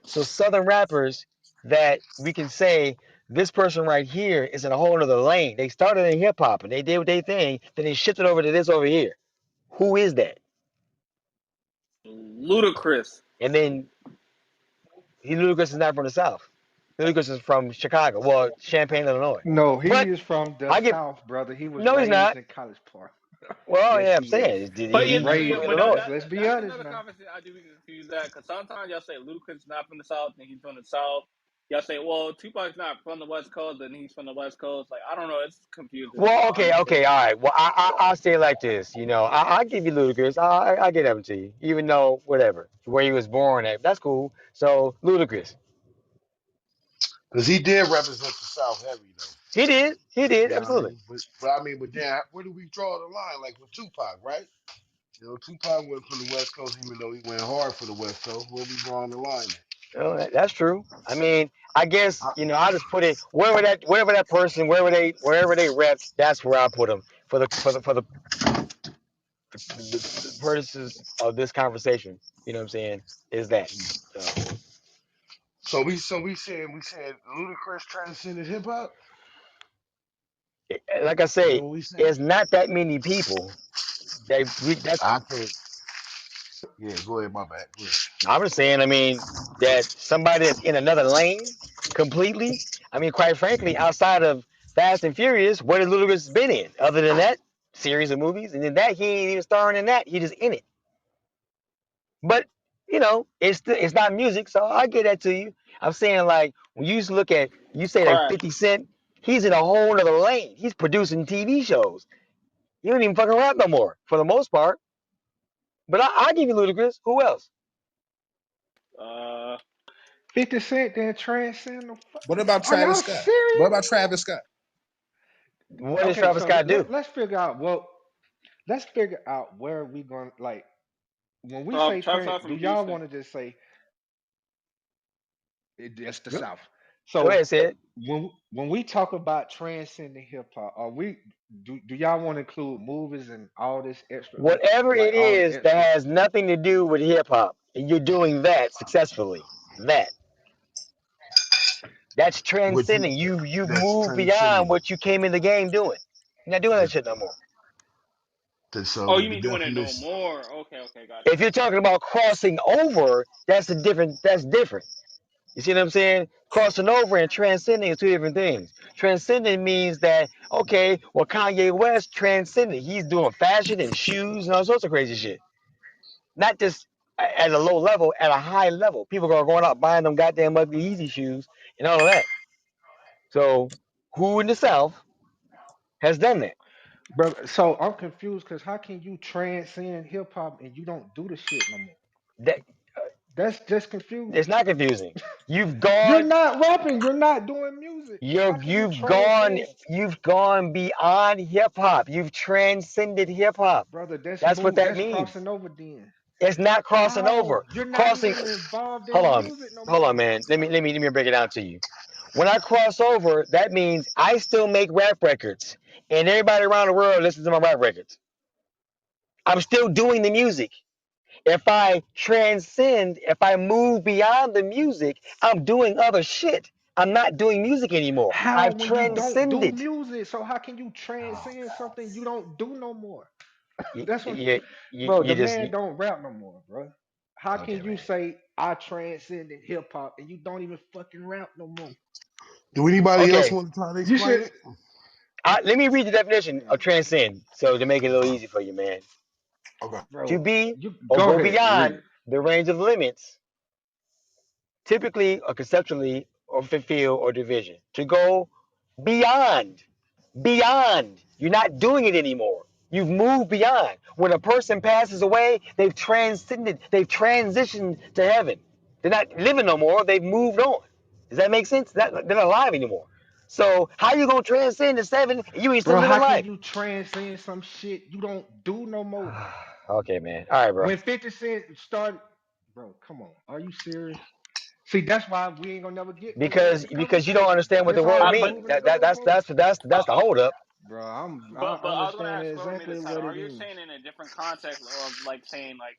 So Southern rappers that we can say this person right here is in a whole other lane. They started in hip hop and they did their thing, then they shifted over to this over here. Who is that? Ludicrous. And then Ludacris is not from the South. Ludacris is from Chicago, well, Champaign, Illinois. No, he But is from the I get South, brother. He was no, he's raised not. in College Park. Well, Yes, yeah, I'm he is. saying But He yeah, he's yeah, from raised. but that, Illinois. that Let's be that's honest another now. conversation. I do confuse that because sometimes y'all say Ludacris is not from the South and he's from the South. Y'all say, well, Tupac's not from the West Coast and he's from the West Coast. Like I don't know, it's confusing Well, okay, honestly. okay, all right. Well, I'll say it like this. I give you Ludacris. I get that to you, even though whatever where he was born at, that's cool. So Ludacris, Because he did represent the South heavy though. he did, You know what I absolutely. mean? But I mean, but then where do we draw the line? Like with Tupac, right? Tupac went from the West Coast, even though he went hard for the West Coast. Where we drawing the line? That's true. I mean, I guess I, I just put it wherever that person wherever they repped, that's where I put them for the purposes of this conversation. You know what I'm saying? Is that so? so we said Ludacris transcended hip hop. Like I Is that say, what we saying? it's not that many people that's I think. Yeah, go ahead. My bad. Go ahead. I'm just saying, I mean, that somebody that's in another lane completely. I mean, quite frankly, outside of Fast and Furious, what has Ludacris been in? Other than that series of movies, and then that he ain't even starring in that. He just in it. But it's not music, so I get that to you. I'm saying like when you look at you say like Crash. 50 Cent, he's in a whole other lane. He's producing TV shows. He don't even fucking rap no more for the most part. But I give you Ludacris. Who else? Uh, 50 Cent then transcend What about Are Travis y'all Scott? What serious? about Travis Scott? What does Okay, Travis so Scott do? let's figure out. Well, let's figure out where we going. Like when we say Travis trans, Scott do from y'all Houston. want to just say it's the Go, South? go So ahead, Sid. when we talk about transcending hip hop, are we do y'all want to include movies and all this extra other Whatever like it all the is that extra? has nothing to do with hip hop, and you're doing that successfully, that's Which transcending. You've that's moved beyond transcending. what you came in the game doing. You're not doing that The, shit no more. so Oh, you the mean doing it no definition. more? Okay, okay, got you. If you're talking about crossing over, that's different. You see what I'm saying? Crossing over and transcending is two different things. Transcending means that, okay, well, Kanye West transcended. He's doing fashion and shoes and all sorts of crazy shit. Not just at a low level, at a high level. People are going out buying them goddamn ugly Easy shoes and all of that. So, who in the South has done that? Bro, so I'm confused because how can you transcend hip hop and you don't do the shit no more? That That's just it's confusing. not confusing. You've You're gone, not rapping. You're not doing music. How you're can you you've gone, transcend, you've gone beyond hip hop. You've transcended hip hop. brother? That's That's what move. that That's means. crossing over. Then It's not crossing how? over. You're not Crossing. even involved Hold in on, music no hold on, more. man. Let me break it down to you. When I cross over, that means I still make rap records, and everybody around the world listens to my rap records. I'm still doing the music. If I transcend, if I move beyond the music, I'm doing other shit. I'm not doing music anymore. How I've when you don't do transcended. music? So how can you transcend something you don't do no more? You, That's what, you, you, bro. The you just man don't rap no more, bro. How okay, can you man. say I transcended hip hop and you don't even fucking rap no more? Do anybody else Okay, want to try to You explain should, it? let me read the definition of transcend. So to make it a little easy for you, man, Okay. to bro. be You or go go ahead, read beyond it. the range of limits, typically or conceptually or fulfill or division. To go beyond, beyond. You're not doing it anymore. You've moved beyond. When a person passes away, they've transcended, they've transitioned to heaven. They're not living no more, they've moved on. Does that make sense? They're not alive anymore. So how you gonna transcend to seven and you ain't still Bro, living how can life? you transcend some shit you don't do no more? Okay, man. All right, bro. When 50 Cent started, bro, come on. Are you serious? See, that's why we ain't gonna never get nowhere with Because the you don't conversation. understand what the It's word always But means. moving the goalposts. That's the holdup. Bro, I but I was gonna understand ask whoever made the exactly title. what Are it you means. saying in a different context of like saying like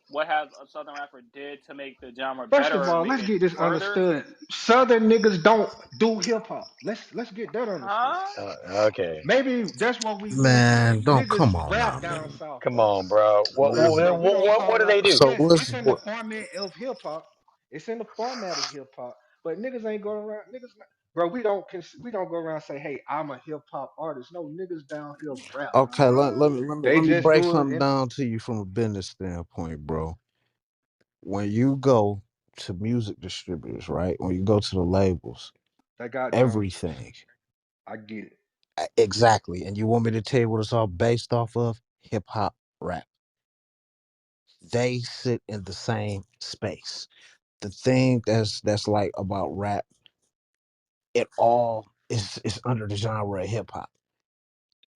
what has a Southern rapper did to make the genre First better of or all, make let's it get this further? understood. Southern niggas don't do hip hop. Let's get that understood. Huh? Okay. Maybe that's what we missing. Man, don't Niggas come on now, rap down man. south, Come bro. on, bro. What Stop, Listen. bro. what We don't what, call what do out. they do? So Yes, what's it's in the what? format of hip hop. It's in the format of hip hop. But niggas ain't going around. Bro. We don't go around and say, "Hey, I'm a hip hop artist." No, niggas down here rap, Okay, man. They let me just break do it something in. down to you from a business standpoint, bro. When you go to music distributors, right? When you go to the labels, They got genres. everything I get it. exactly. And you want me to tell you what it's all based off of? Hip hop, rap. They sit in the same space. The thing that's like about rap, it all is under the genre of hip hop.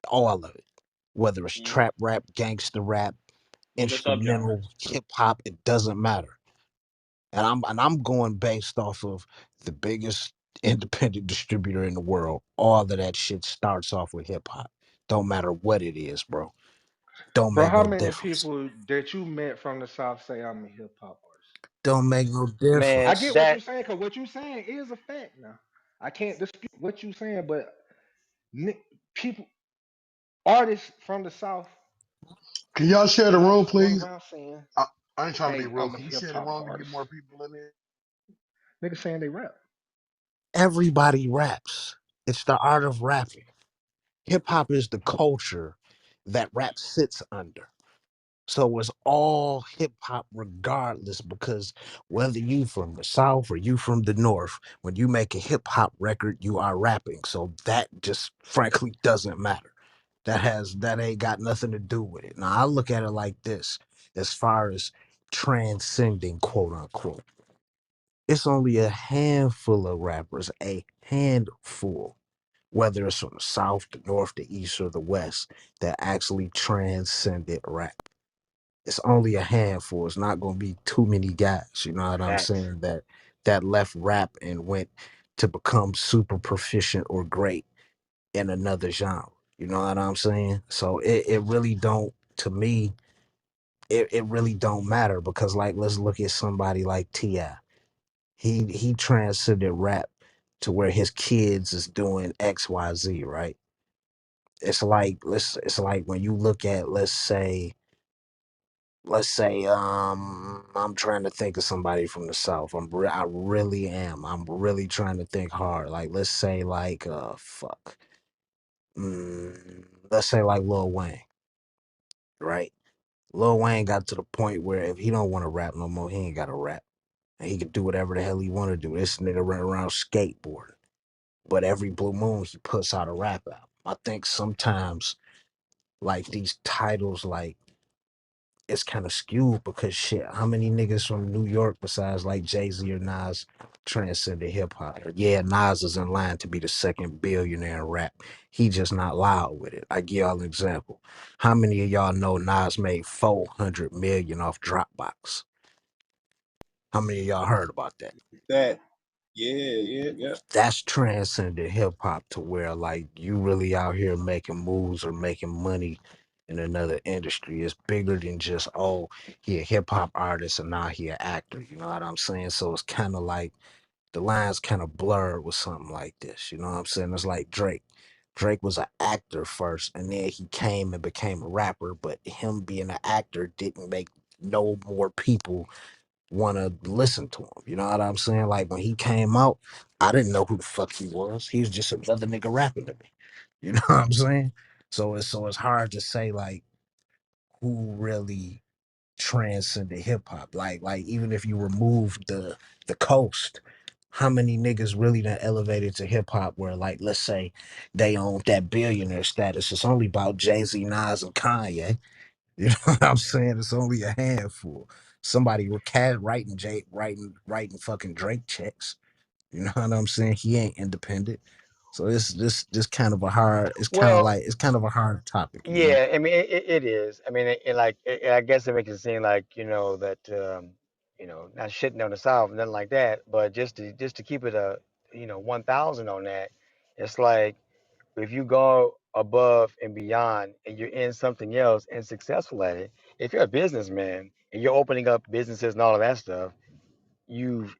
All of it. Whether it's Mm. trap rap, gangster rap, Well, the instrumental, subgenres. hip hop, it doesn't matter. And I'm going based off of the biggest independent distributor in the world. All of that shit starts off with hip hop. Don't matter what it is, bro. Don't Bro, make how no many difference. people that you met from the South say I'm a hip hop artist? Don't make no Man, I get difference. what you're that saying, because what you're saying is a fact now. I can't dispute what you're saying, but ni- people, artists from the South Can y'all share do the not room, run please? around saying, I, I ain't trying to be hey, rude. I'm a Can you hip share the hop room to get artist. more people in there? Niggas saying they rap. Everybody raps. It's the art of rapping. Hip hop is the culture that rap sits under. So it's all hip hop regardless because whether you from the south or you from the north, when you make a hip hop record, you are rapping. So that just frankly doesn't matter. That ain't got nothing to do with it. Now I look at it like this, as far as transcending quote unquote. It's only a handful of rappers, a handful, whether it's from the south, the north, the east, or the west, that actually transcended rap. It's only a handful. It's not going to be too many guys. You know what I'm facts. saying? That left rap and went to become super proficient or great in another genre. You know what I'm saying? So it really don't to me. It really don't matter because like let's look at somebody like Ti. He transcended rap to where his kids is doing XYZ. Right? It's like it's like when you look at let's say I'm trying to think of somebody from the south. I really am. I'm really trying to think hard. Like let's say like fuck. Let's say like Lil Wayne, right? Lil Wayne got to the point where if he don't want to rap no more, he ain't got to rap. And he could do whatever the hell he want to do. This nigga run around skateboarding. But every blue moon he puts out a rap album. I think sometimes like these titles like it's kind of skewed because shit, how many niggas from New York besides like Jay-Z or Nas transcended hip hop? Yeah, Nas is in line to be the second billionaire in rap. He just not loud with it. I give y'all an example. How many of y'all know Nas made 400 million off Dropbox? How many of y'all heard about that? That. Yeah, yeah, yeah. That's transcended hip hop to where like you really out here making moves or making money in another industry. It's bigger than just oh he a hip hop artist and now he an actor. You know what I'm saying? So it's kind of like the lines kind of blurred with something like this. You know what I'm saying? It's like Drake. Drake was an actor first, and then he came and became a rapper. But him being an actor didn't make no more people want to listen to him. You know what I'm saying? Like when he came out, I didn't know who the fuck he was. He was just another nigga rapping to me. You know what I'm saying? So it's hard to say like who really transcended hip hop. Like even if you remove the coast, how many niggas really done elevated to hip hop where like let's say they own that billionaire status. It's only about Jay-Z, Nas, and Kanye. You know what I'm saying? It's only a handful. Somebody with cat writing Jake, writing fucking Drake checks. You know what I'm saying? He ain't independent. So this kind of a hard. It's kind of Well, like it's kind of a hard topic. You know? yeah, I mean it is. I mean, I guess it makes it seem like that not shitting on the South, nothing like that, but just to keep it a 1,000 on that. It's like if you go. above and beyond and you're in something else and successful at it, if you're a businessman and you're opening up businesses and all of that stuff, you've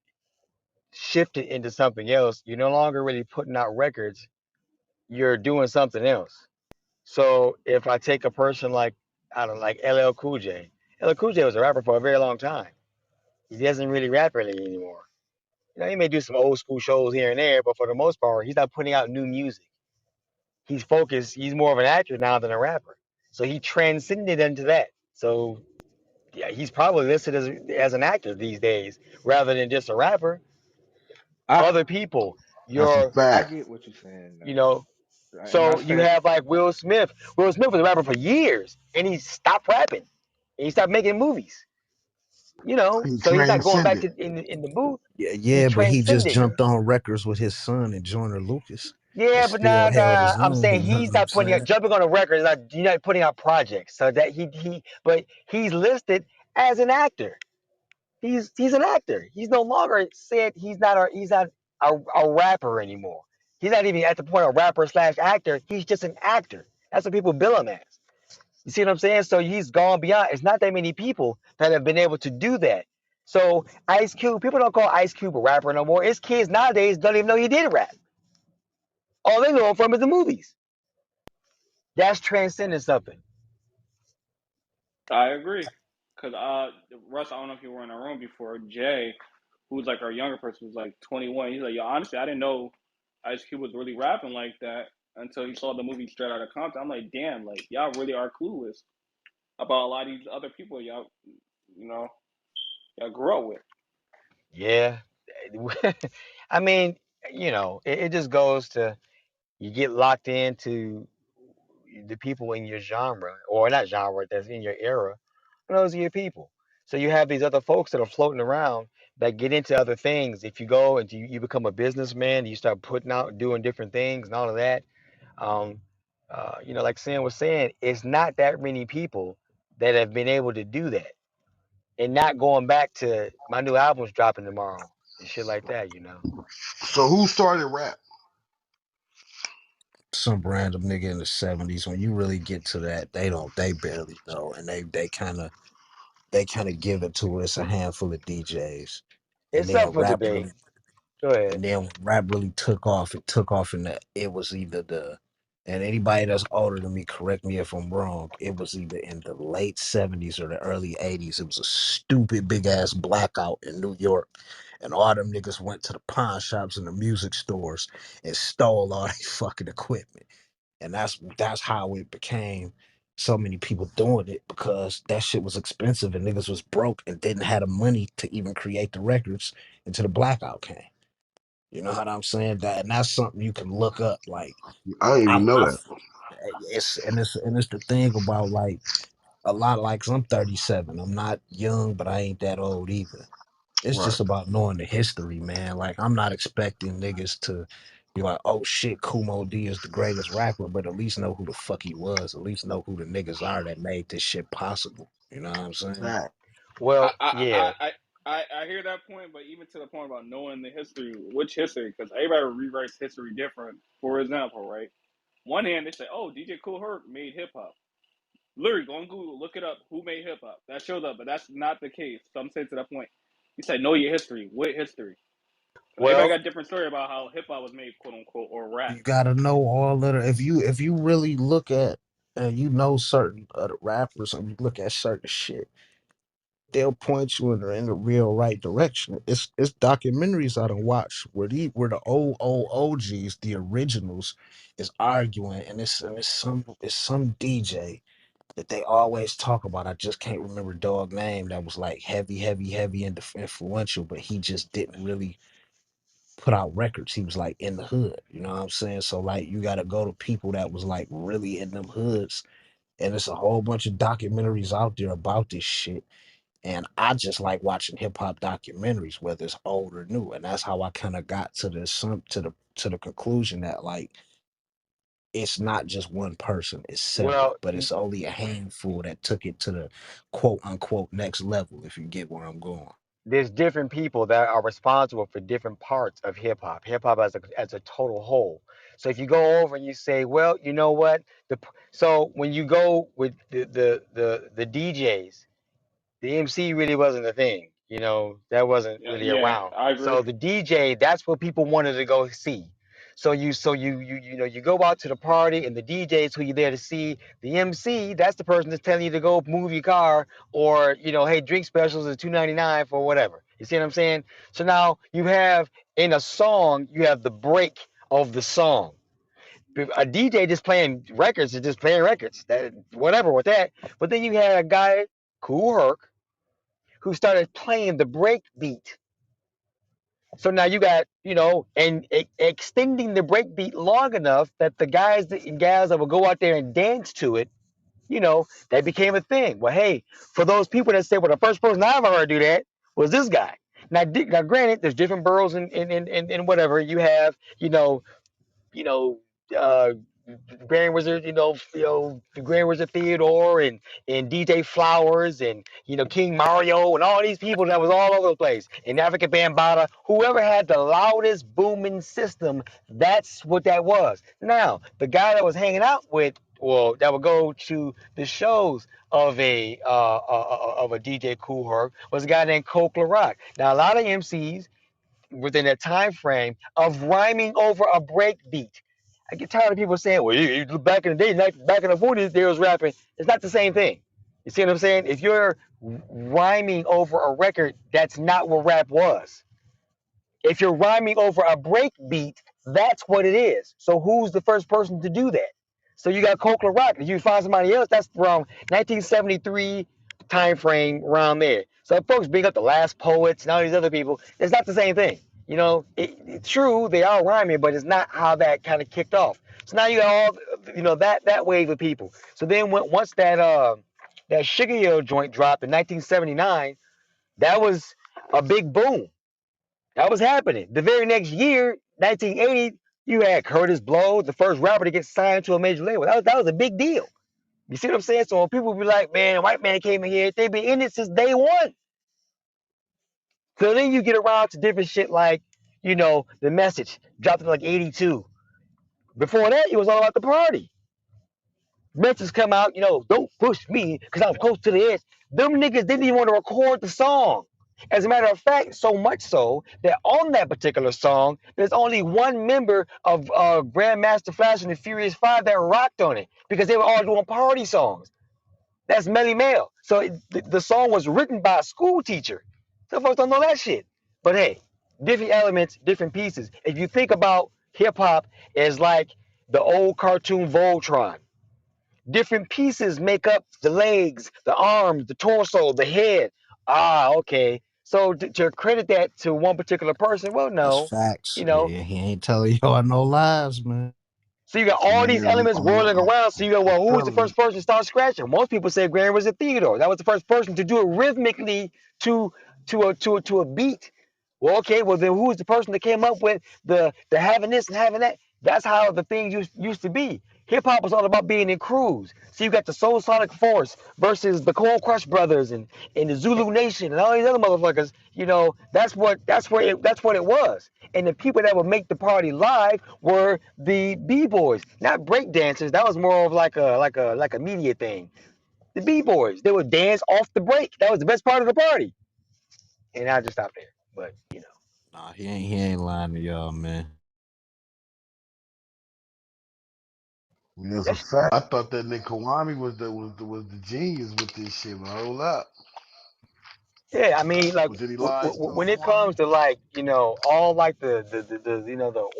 shifted into something else. You're no longer really putting out records, you're doing something else. So if I take a person like, I don't know, like LL Cool J, LL Cool J was a rapper for a very long time. He doesn't really rap really anymore. You know, he may do some old school shows here and there, but for the most part, he's not putting out new music. He's focused. He's more of an actor now than a rapper. So he transcended into that. So yeah, he's probably listed as an actor these days rather than just a rapper. I Other people, That's a your, I fact. get what you're saying you now, know, and I so you say have like Will Smith. Will Smith was a rapper for years, and he stopped rapping. And he stopped making movies. You know, He so he's not going back transcended. to in the booth. Yeah, He yeah, but he just transcended. jumped on records with his son and Joyner Lucas, and Yeah, but still nah, held nah. his I'm own. saying You know he's what I'm not putting out saying? jumping on a record. Is not you're not putting out projects. So that but he's listed as an actor. He's an actor. He's no longer said he's not a rapper anymore. He's not even at the point of rapper slash actor. He's just an actor. That's what people bill him as. You see what I'm saying? So he's gone beyond. It's not that many people that have been able to do that. So Ice Cube, people don't call Ice Cube a rapper no more. His kids nowadays don't even know he did rap. All they know him from is the movies. That's transcending something. I agree. Cause Russ, I don't know if you were in a room before. Jay, who's like our younger person, was like 21. He's like, yo, honestly, I didn't know Ice Cube was really rapping like that until he saw the movie Straight Outta Compton. I'm like, damn, like y'all really are clueless about a lot of these other people y'all, you know, y'all grew up with. Yeah. I mean, it just goes to you get locked into the people in your genre, or not genre, that's in your era. And those are your people. So you have these other folks that are floating around that get into other things. If you go and you become a businessman, you start putting out, doing different things and all of that. Um, like Sam was saying, it's not that many people that have been able to do that and not going back to my new album's dropping tomorrow and shit like that. So who started rap? Some random nigga in the '70s. When you really get to that, they don't. They barely know, and they kind of give it to us a handful of DJs, and It's then up for rap debate. really Go ahead. And then when rap really took off, it took off in the it was either and anybody that's older than me, correct me if I'm wrong, it was either in the late '70s or the early '80s. It was a stupid big ass blackout in New York. And all them niggas went to the pawn shops and the music stores and stole all their fucking equipment. And that's how it became so many people doing it, because that shit was expensive and niggas was broke and didn't have the money to even create the records until the blackout came. You know what I'm saying? And that's something you can look up. Like I didn't even know I that. it's the thing about like a lot, like 'cause I'm 37. I'm not young, but I ain't that old either. It's Right. just about knowing the history, man. Like I'm not expecting niggas to be like, oh shit, Kumo D is the greatest rapper, but at least know who the fuck he was. At least know who the niggas are that made this shit possible. You know what I'm saying? Fact. Well, I I yeah. I I, I hear that point, but even to the point about knowing the history, which history? Because everybody rewrites history different. For example, right? One hand they say, "Oh, DJ Cool Herc made hip hop." Literally, go on Google, look it up. Who made hip hop? That shows up, but that's not the case. So I'm saying to that point, you said know your history. What history? Because everybody Well, got a different story about how hip hop was made, quote unquote, or rap. You gotta know all of the if you really look at and you know certain other rappers and you look at certain shit, they'll point you in the real right direction. It's documentaries I don't watch where the old OGs, the originals, is arguing, and it's some DJ that they always talk about. I just can't remember dog name, that was like heavy influential, but he just didn't really put out records. He was like in the hood, you know what I'm saying? So like you gotta go to people that was like really in them hoods, and there's a whole bunch of documentaries out there about this shit. And I just like watching hip hop documentaries, whether it's old or new. And that's how I kind of got to the conclusion that like it's not just one person, it's several, well, but it's only a handful that took it to the quote unquote next level, if you get where I'm going. there's different people that are responsible for different parts of hip hop. Hip hop as a total whole. So if you go over and you say, well, you know what? So when you go with the DJs, the MC really wasn't a thing. That wasn't Yeah, really yeah, around. I agree. So the DJ, that's what people wanted to go see. So you go out to the party, and the DJ is who you're there to see. The MC, that's the person that's telling you to go move your car, or hey, drink specials is $2.99 for whatever. You see what I'm saying? So now you have in a song, you have the break of the song. A DJ just playing records is just playing records. That whatever with that. But then you had a guy, Kool Herc, who started playing the break beat. So now you got, and extending the break beat long enough that the guys and gals that would go out there and dance to it, that became a thing. Well, hey, for those people that say, well, the first person I ever heard do that was this guy. Now, granted, there's different boroughs and whatever. You have, you know, uh, Grand Wizard, the Grand Wizard Theodore and DJ Flowers and King Mario and all these people that was all over the place. And Africa Bambaataa, whoever had the loudest booming system, that's what that was. Now, the guy that was hanging out with, well, that would go to the shows of a DJ Kool Herc was a guy named Coke LaRock. Now, a lot of MCs within that time frame of rhyming over a break beat. I get tired of people saying, well, back in the day, back in the 40s, they was rapping. It's not the same thing. You see what I'm saying? If you're rhyming over a record, that's not what rap was. If you're rhyming over a break beat, that's what it is. So who's the first person to do that? So you got Coke Rock. If you find somebody else, that's from 1973 time frame around there. So folks bring up the Last Poets and all these other people. It's not the same thing. It's true they are rhyming, but it's not how that kind of kicked off. So now you got all that wave of people. So then once that Sugar Hill joint dropped in 1979, that was a big boom. That was happening. The very next year, 1980, you had Curtis Blow, the first rapper to get signed to a major label. That was a big deal. You see what I'm saying? So when people be like, man, white man came in here, they be in it since day one. So then you get around to different shit like, the message dropped in like 82. Before that, it was all about the party. Messages come out, don't push me because I'm close to the edge. Them niggas didn't even want to record the song. As a matter of fact, so much so that on that particular song, there's only one member of Grandmaster Flash and the Furious Five that rocked on it because they were all doing party songs. That's Melly Mel. So the song was written by a school teacher. Some folks don't know that shit. But hey, different elements, different pieces. If you think about hip hop as like the old cartoon Voltron, different pieces make up the legs, the arms, the torso, the head. Ah, okay. So to credit that to one particular person, well, That's no, facts. you know. Yeah, he ain't telling y'all no lies, man. So you got all these Yeah, elements whirling around. So you go, well, I'm who was the telling you. first person to start scratching? Most people say Grand was a Theodore. That was the first person to do it rhythmically to to a beat. Well, okay, well then who was the person that came up with the having this and having that? That's how the thing used to be. Hip hop was all about being in crews. So you got the Soul Sonic Force versus the Cold Crush Brothers and the Zulu Nation and all these other motherfuckers. That's what it was. And the people that would make the party live were the b-boys, not break dancers. That was more of like a media thing. The b-boys, they would dance off the break. That was the best part of the party. And I just stopped there. But Nah, he ain't lying to y'all, man. Yeah, it's a that's fact. I thought that Nick Kawami was the genius with this shit, man. Hold up. yeah. I mean, like Was it Elijah when it Kawami? comes to like all like the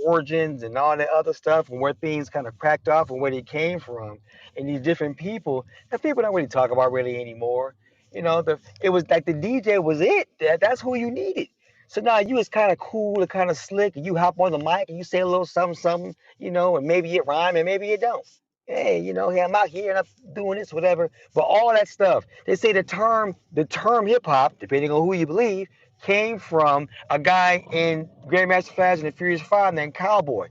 origins and all that other stuff and where things kind of cracked off and where they came from and these different people that people don't really talk about really anymore. It was like the DJ was it. That's who you needed. So now you was kind of cool and kind of slick, and you hop on the mic and you say a little something, something, and maybe it rhyme and maybe it don't. Hey, hey, I'm out here and I'm doing this, whatever. But all that stuff, they say the term hip hop, depending on who you believe, came from a guy in Grandmaster Flash and the Furious Five named Cowboy.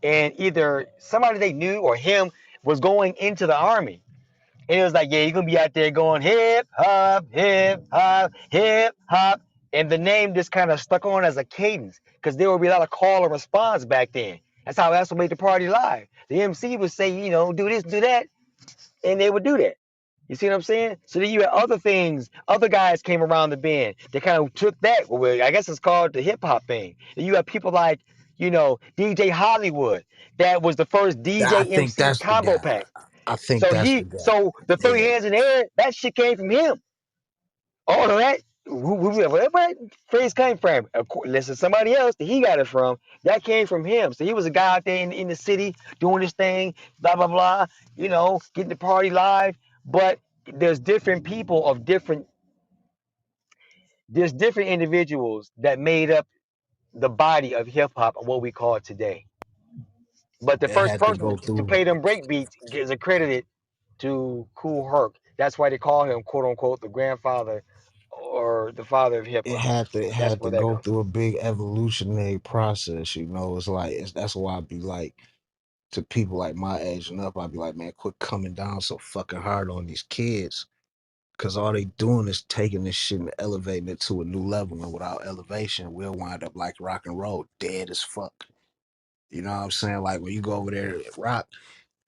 And either somebody they knew or him was going into the army. And it was like, yeah, you're gonna be out there going hip hop, hip hop, hip hop. And the name just kind of stuck on as a cadence because there would be a lot of call and response back then. That's what made the party live. The MC would say, do this, do that, and they would do that. You see what I'm saying? So then you had other things, other guys came around the bend. They kind of took that, well, I guess it's called the hip hop thing. And you have people like, DJ Hollywood. That was the first I DJ think MC that's the combo guy. pack. I think So that's he, the guy. so the three Yeah, hands in the air, that shit came from him. All of that, where phrase came from? Of course, listen, somebody else that he got it from. That came from him. So he was a guy out there in the city doing his thing, blah blah blah. Getting the party live. But there's different people of different. There's different individuals that made up the body of hip hop and what we call it today. But the it first had to person go to through. play them break beats is accredited to Kool Herc. That's why they call him quote unquote the grandfather or the father of hip It hop. had to it That's had to where that go comes from. through a big evolutionary process. It's like that's why I'd be like to people like my age and up. I'd be like, man, quit coming down so fucking hard on these kids. Cause all they doing is taking this shit and elevating it to a new level, and without elevation, we'll wind up like rock and roll, dead as fuck. You know what I'm saying? Like when you go over there at rock,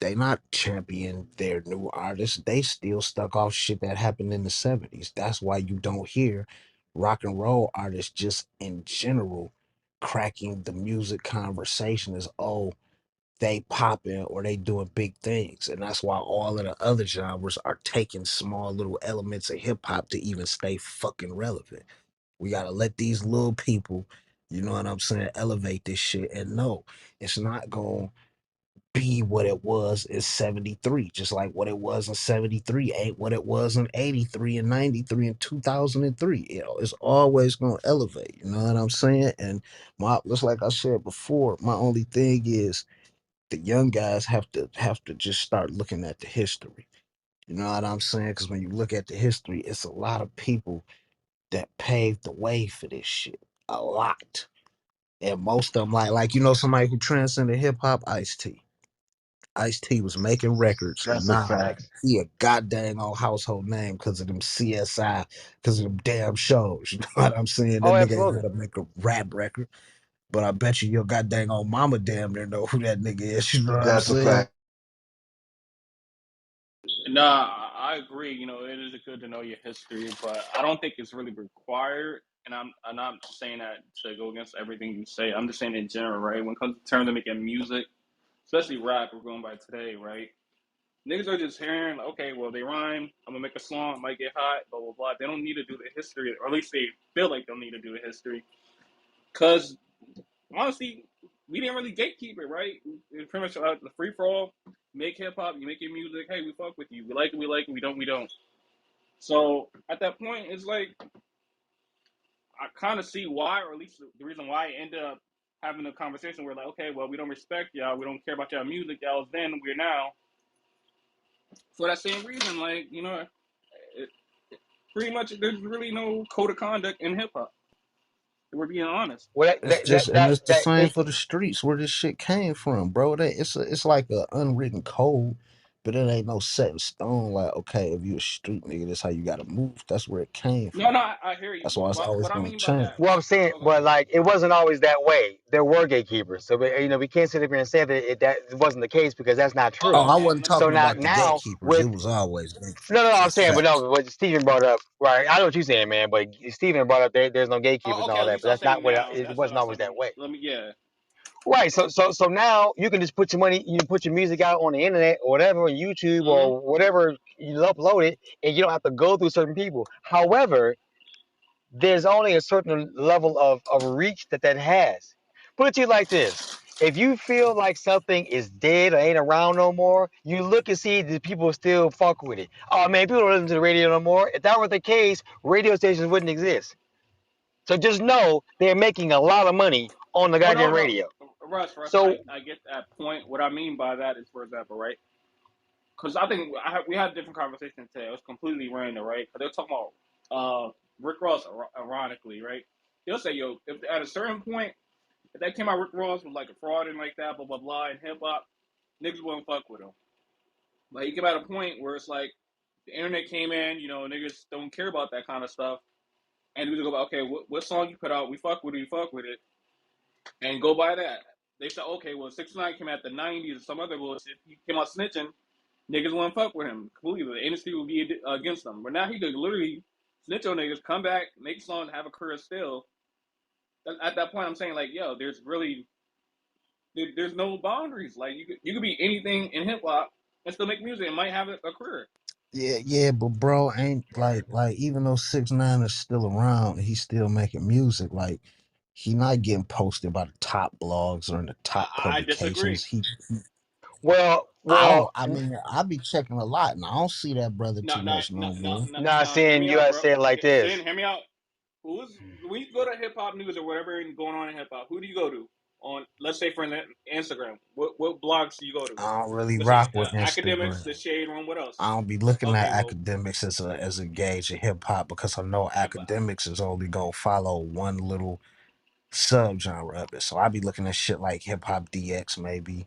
they not champion their new artists. They still stuck off shit that happened in the 70s. That's why you don't hear rock and roll artists just in general cracking the music conversation as, oh, they popping or they doing big things. And that's why all of the other genres are taking small little elements of hip hop to even stay fucking relevant. We gotta let these little people, you know what I'm saying, elevate this shit. And no, it's not going be what it was in 73, just like what it was in 73 ain't what it was in 83 and 93 and 2003. It's always going to elevate, you know what I'm saying? And just like I said before, my only thing is the young guys have to just start looking at the history. You know what I'm saying? Because when you look at the history, it's a lot of people that paved the way for this shit. A lot. And most of them, somebody who transcended hip hop, Ice T. Ice T was making records, and That's a now fact. he a goddamn old household name because of them CSI, because of them damn shows. You know what I'm saying? Oh, That nigga ain't absolutely. gotta make a rap record, but I bet you your goddamn old mama damn near know who that nigga is. You know what I'm That's a saying? fact. Nah, I agree. It is good to know your history, but I don't think it's really required. And I'm not saying that to go against everything you say. I'm just saying in general, right? When it comes to terms of making music, especially rap, we're going by today, right? Niggas are just hearing, okay, well, they rhyme. I'm gonna make a song, it might get hot, blah blah blah. They don't need to do the history, or at least they feel like they'll need to do the history, because honestly, we didn't really gatekeep it, right? It's pretty much the free for all. Make hip hop, you make your music. Hey, we fuck with you. We like it, we like it. We don't, we don't. So at that point, it's like I kind of see why, or at least the reason why I ended up having a conversation where like, okay, well, we don't respect y'all, we don't care about y'all music. Y'all was then, we're now. For that same reason, like it, pretty much there's really no code of conduct in hip hop. If we're being honest. Well, It's just, and it's the same for the streets where this shit came from, bro. It's like a unwritten code, but it ain't no set in stone. Like, okay, if you a street nigga, that's how you gotta move. That's where it came No, from. no, I hear you. That's why it's But always what I gonna mean by change. that, well, I'm saying, okay, but like, it wasn't always that way. There were gatekeepers, so we can't sit up here and say that wasn't the case because that's not Oh, true. I okay, wasn't let me So talking now, about the okay. now gatekeepers. It with was always no, gatekeepers. I'm That's saying, but facts. no, what Stephen brought up, right? I know what you're saying, man, but Stephen brought up there's no gatekeepers Oh, and okay, all at that, least but I'll that's say not what now. it That's what wasn't I'll always say. that way. Let me, yeah. Right. So now you can just put your money, you can put your music out on the internet or whatever, on YouTube Mm-hmm. or whatever, you upload it, and you don't have to go through certain people. However, there's only a certain level of reach that has. Put it to you like this. If you feel like something is dead or ain't around no more, you look and see the people still fuck with it. Oh man, people don't listen to the radio no more. If that were the case, radio stations wouldn't exist. So just know they're making a lot of money on the Oh no, goddamn no, radio. Russ, So I get that point. What I mean by that is, for example, right? Because I think we had a different conversation today. It was completely random, right? Because they were talking about Rick Ross, ironically, right? He'll say, yo, if at a certain point, if that came out, Rick Ross was like a fraud and like that, blah blah blah, in hip hop, niggas wouldn't fuck with him. But he came at a point where it's like the internet came in, niggas don't care about that kind of stuff. and we just go, okay, what song you put out? We fuck with it, you fuck with it, and go by that. They said, okay, well, 6ix9ine came out the '90s or some other bullshit. He came out snitching. Niggas wouldn't fuck with him completely. The industry would be against him. But now he could literally snitch on niggas, come back, make songs, have a career still. At that point, I'm saying like, yo, there's really there's no boundaries. Like you could be anything in hip hop and still make music and might have a career. Yeah, yeah, but bro, ain't like even though 6ix9ine is still around, he's still making music. Like he not getting posted by the top blogs or in the top I disagree. publications. Well, I don't. well, I mean, I be checking a lot, and I don't see that brother No, too no, much no, no no, more. no, not no. Hear saying me you out, gotta bro. say it like Sin, this. hear me out. Who's when you go to hip hop news or whatever going on in hip hop? Who do you go to on? Let's say for Instagram. What blogs do you go to? I don't really Let's say rock with academics, Instagram. the Shade Room. What else? I don't be looking at Okay, well, academics as a gauge of hip hop because I know but academics is only gonna follow one little subgenre of it. So I be looking at shit like Hip Hop DX maybe,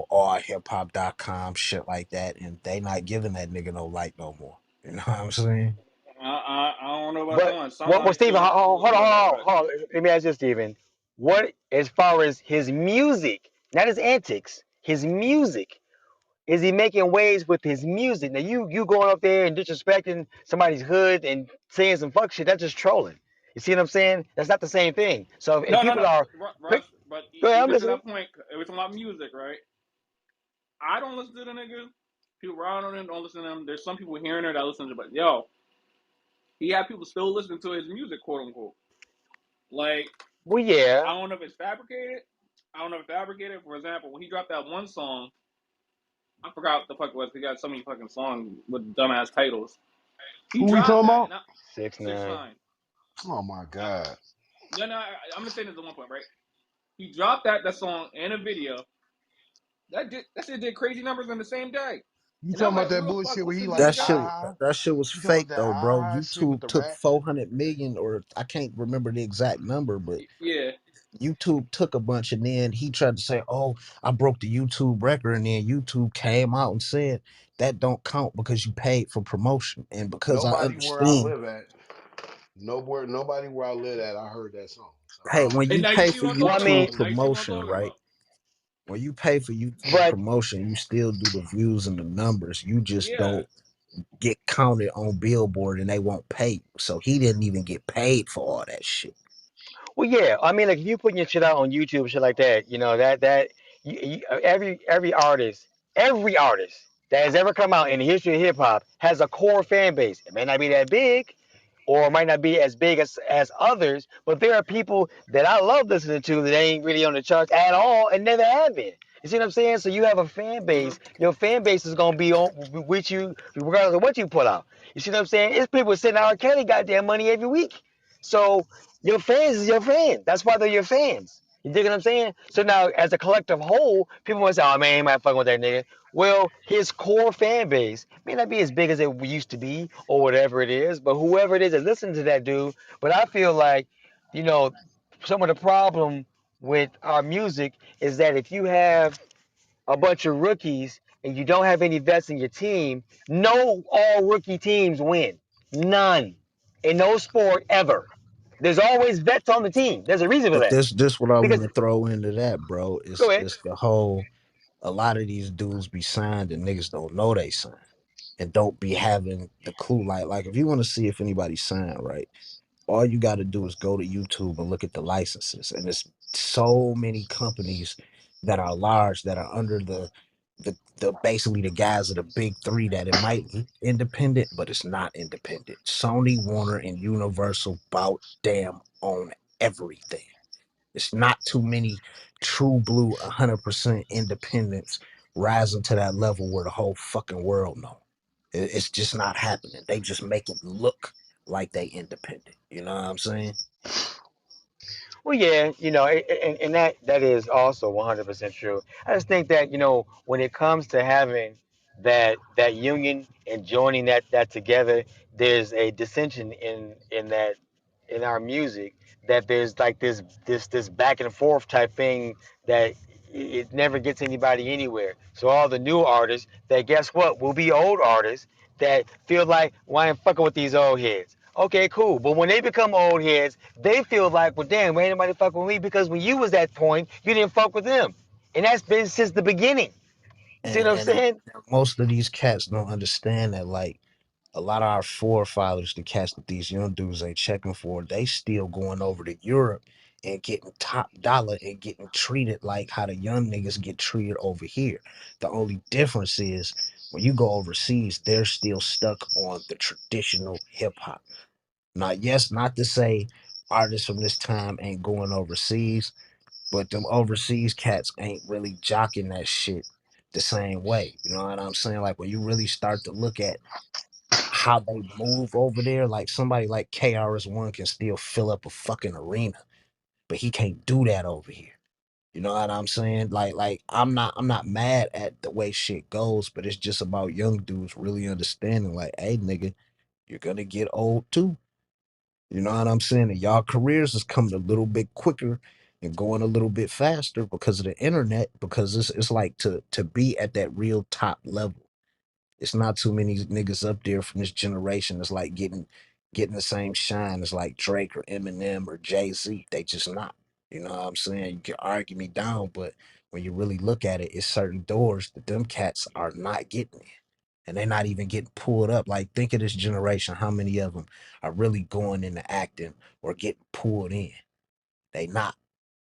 or hiphop.com, shit like that, and they not giving that nigga no light no more. You know what I'm saying? I don't know about that But one. what, Sunlight Stephen? still Hold on, hold yeah, on, but hold on. Let me ask you, Stephen. What, as far as his music, not his antics, his music, is he making waves with his music? Now you going up there and disrespecting somebody's hood and saying some fuck shit, that's just trolling. You see what I'm saying? That's not the same thing. So if no, no, people no, are quick, Russ. But go ahead, I'm even to listening. that point, it was about music, right? I don't listen to the nigga. People around on him don't listen to him. There's some people hearing it that listen to, it, but yo, he had people still listening to his music, quote unquote. Like Well, yeah. I don't know if it's fabricated. I don't know if it's fabricated. For example, when he dropped that one song, I forgot what the fuck it was. He got so many fucking songs with dumbass titles. He Who we dropped talking that, about? and I, 6ix9ine. 6ix9ine. Oh my Uh, God. no, no, I'm gonna say this at one point, right? He dropped that song and a video. That shit did crazy numbers in the same day, You and I'm talking about like, that who the fuck bullshit where he listens to like That this shit, guy? that shit was you talking about fake that though, bro. shit with YouTube the took rap? 400 million, or I can't remember the exact number, but Yeah. YouTube took a bunch, and then he tried to say, "Oh, I broke the YouTube record," and then YouTube came out and said that don't count because you paid for promotion, and because I Nobody where I understand, live at. Nobody where I live at. I heard that song. So I hey, don't. when And you now you pay see for what I'm Well, I talking mean, YouTube about. Now you see what I'm promotion, talking right? about. When you pay for YouTube but promotion, you still do the views and the numbers. You just Yeah. don't get counted on Billboard, and they won't pay you. So he didn't even get paid for all that shit. well, yeah. I mean, like if you putting your shit out on YouTube, shit like that, every artist that has ever come out in the history of hip hop has a core fan base. It may not be that big, or it might not be as big as others, but there are people that I love listening to that ain't really on the charts at all and never have been. You see what I'm saying? So you have a fan Hmm. base. Your fan base is gonna be on with you regardless of what you put out. You see what I'm saying? It's people sending R. Kelly goddamn money every week. So your fans is your fans. That's why they're your fans. You dig what I'm saying? So now, as a collective whole, people might say, "Oh man, he might fucking with that nigga." Well, his core fan base may not be as big as it used to be, or whatever it is. But whoever it is that listens to that dude, but I feel like, you know, some of the problem with our music is that if you have a bunch of rookies and you don't have any vets in your team, no all rookie teams win. None. In no sport ever. There's always vets on the team. There's a reason for But that. this what I want Because to throw into that, bro. go Is ahead. it's the whole, a lot of these dudes be signed and niggas don't know they signed and don't be having the clue. Like if you want to see if anybody's signed, right? All you got to do is go to YouTube and look at the licenses, and there's so many companies that are large that are under the basically the guys of the big three that it might look independent, but it's not independent. Sony, Warner, and Universal bout damn own everything. It's not too many true blue 100% independents rising to that level where the whole fucking world know. It's just not happening. They just make it look like they independent. You know what I'm saying? Well, yeah, and that is also 100% true. I just think that when it comes to having that union and joining that together, there's a dissension in that in our music, that there's like this back and forth type thing that it never gets anybody anywhere. So all the new artists that, guess what, will be old artists that feel like, why am I fucking with these old heads? Okay, cool. But when they become old heads, they feel like, well, damn, ain't nobody fuck with me because when you was that point, you didn't fuck with them, and that's been since the beginning. You see what I'm And saying? most of these cats don't understand that, like, a lot of our forefathers, the cats that these young dudes ain't checking for, they still going over to Europe and getting top dollar and getting treated like how the young niggas get treated over here. The only difference is when you go overseas, they're still stuck on the traditional hip hop. Now, yes, not to say artists from this time ain't going overseas, but them overseas cats ain't really jocking that shit the same way. You know what I'm saying? Like when you really start to look at how they move over there, like somebody like KRS-One can still fill up a fucking arena, but he can't do that over here. You know what I'm saying? Like I'm not mad at the way shit goes, but it's just about young dudes really understanding like, hey nigga, you're gonna get old too. You know what I'm saying? And y'all careers is coming a little bit quicker and going a little bit faster because of the internet, because it's like to be at that real top level. It's not too many niggas up there from this generation that's like getting the same shine as like Drake or Eminem or Jay-Z. They just not. You know what I'm saying? You can argue me down, but when you really look at it, it's certain doors that them cats are not getting in. And they're not even getting pulled up. Like, think of this generation, how many of them are really going into acting or getting pulled in? They not.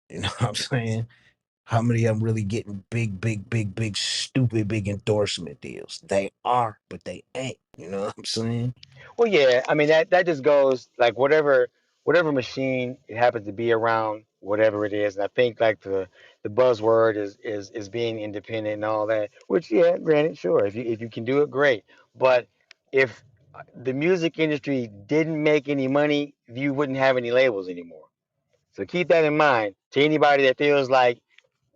You know what I'm saying? How many of them really getting big, big, big, big, stupid, big endorsement deals? They are, but they ain't. You know what I'm saying? Well, yeah. I mean that just goes like whatever machine it happens to be around, whatever it is. And I think like the buzzword is being independent and all that. Which yeah, granted, sure. If you can do it, great. But if the music industry didn't make any money, you wouldn't have any labels anymore. So keep that in mind to anybody that feels like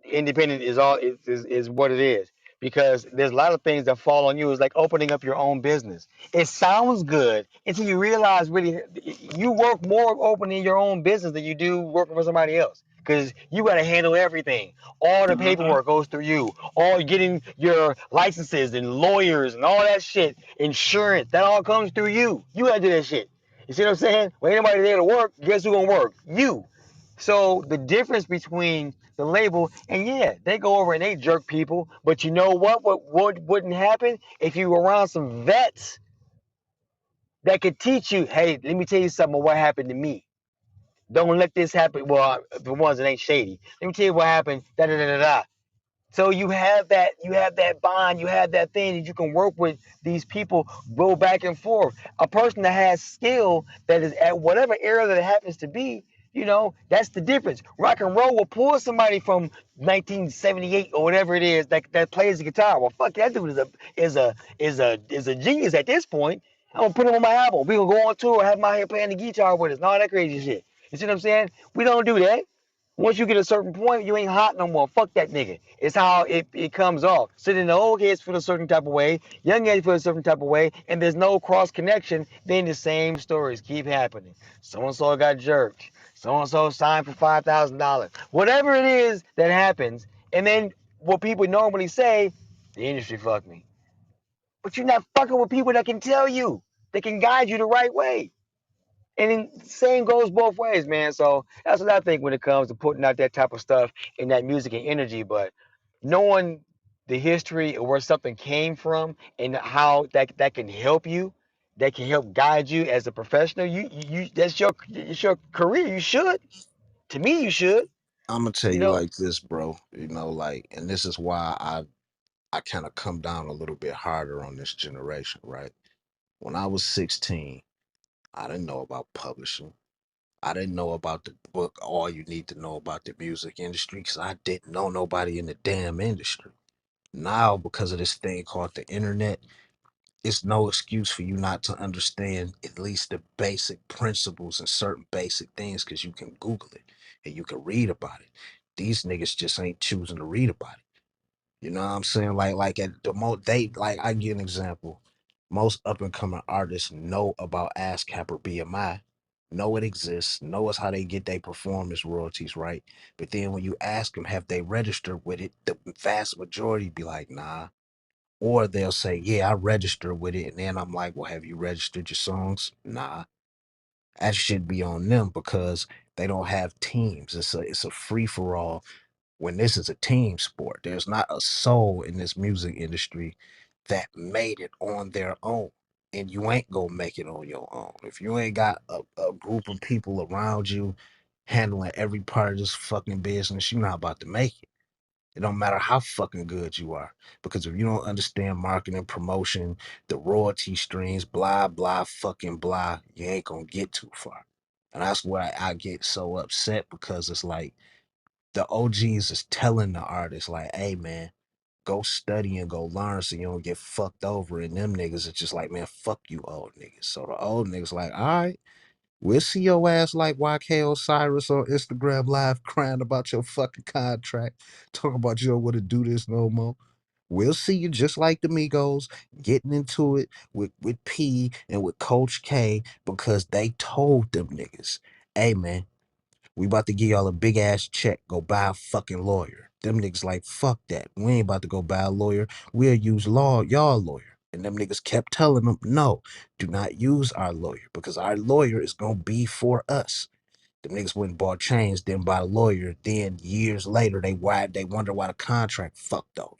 independent is all is what it is, because there's a lot of things that fall on you. It's like opening up your own business. It sounds good until you realize really you work more opening your own business than you do working for somebody else, because you got to handle everything. All the Mm-hmm. paperwork goes through you, all getting your licenses and lawyers and all that shit, insurance, that all comes through you. You got to do that shit. You see what I'm saying? When ain't nobody there to work, guess who gonna work? You. So the difference between the label and yeah, they go over and they jerk people, but you know what? What wouldn't happen if you were around some vets that could teach you? Hey, let me tell you something. Of what happened to me? Don't let this happen. Well, the ones that ain't shady. Let me tell you what happened. Da da da da da. So you have that bond, you have that thing that you can work with these people, go back and forth. A person that has skill that is at whatever area that it happens to be, that's the difference. Rock and roll will pull somebody from 1978 or whatever it is that plays the guitar. Well, fuck that dude is a genius at this point. I'm gonna put him on my album. We gonna go on tour, have him out here playing the guitar with us, and all that crazy shit. You see what I'm saying? We don't do that. Once you get a certain point, you ain't hot no more. Fuck that nigga. It's how it comes off. So then the old heads feel a certain type of way, young heads feel a certain type of way, and there's no cross connection. Then the same stories keep happening. So and so got jerked. So and so signed for $5,000. Whatever it is that happens, and then what people normally say, the industry fucked me. But you're not fucking with people that can tell you, that can guide you the right way. And then same goes both ways, man. So that's what I think when it comes to putting out that type of stuff in that music and energy. But knowing the history of where something came from and how that can help you, that can help guide you as a professional, you that's your career. You should. To me, you should. I'm gonna tell You you know. like this, bro. Like, and this is why I kind of come down a little bit harder on this generation, right? When I was 16, I didn't know about publishing. I didn't know about the book, all you need to know about the music industry, because I didn't know nobody in the damn industry. Now, because of this thing called the internet, it's no excuse for you not to understand at least the basic principles and certain basic things, because you can Google it and you can read about it. These niggas just ain't choosing to read about it. You know what I'm saying? Like at the most they like I give an example. Most up and coming artists know about ASCAP or BMI, know it exists, know it's how they get their performance royalties, right? But then when you ask them, have they registered with it, the vast majority be like, nah. Or they'll say, yeah, I registered with it. And then I'm like, well, have you registered your songs? Nah. That should be on them because they don't have teams. It's a free for all when this is a team sport. There's not a soul in this music industry that made it on their own. And you ain't gonna make it on your own. If you ain't got a group of people around you handling every part of this fucking business, you're not about to make it. It don't matter how fucking good you are. Because if you don't understand marketing, promotion, the royalty streams, blah, blah, fucking blah, you ain't gonna get too far. And that's why I get so upset because it's like the OGs is telling the artists, like, hey man, go study and go learn so you don't get fucked over. And them niggas are just like, man, fuck you old niggas. So the old niggas like, all right, we'll see your ass like YK Osiris on Instagram Live crying about your fucking contract, talking about you don't want to do this no more. We'll see you just like the Migos getting into it with P and with Coach K because they told them niggas, hey man, we about to give y'all a big ass check. Go buy a fucking lawyer. Them niggas like, fuck that. We ain't about to go buy a lawyer. We'll use y'all lawyer. And them niggas kept telling them, no, do not use our lawyer because our lawyer is gonna be for us. Them niggas went and bought chains, then bought a lawyer. Then years later, they wonder why the contract fucked over.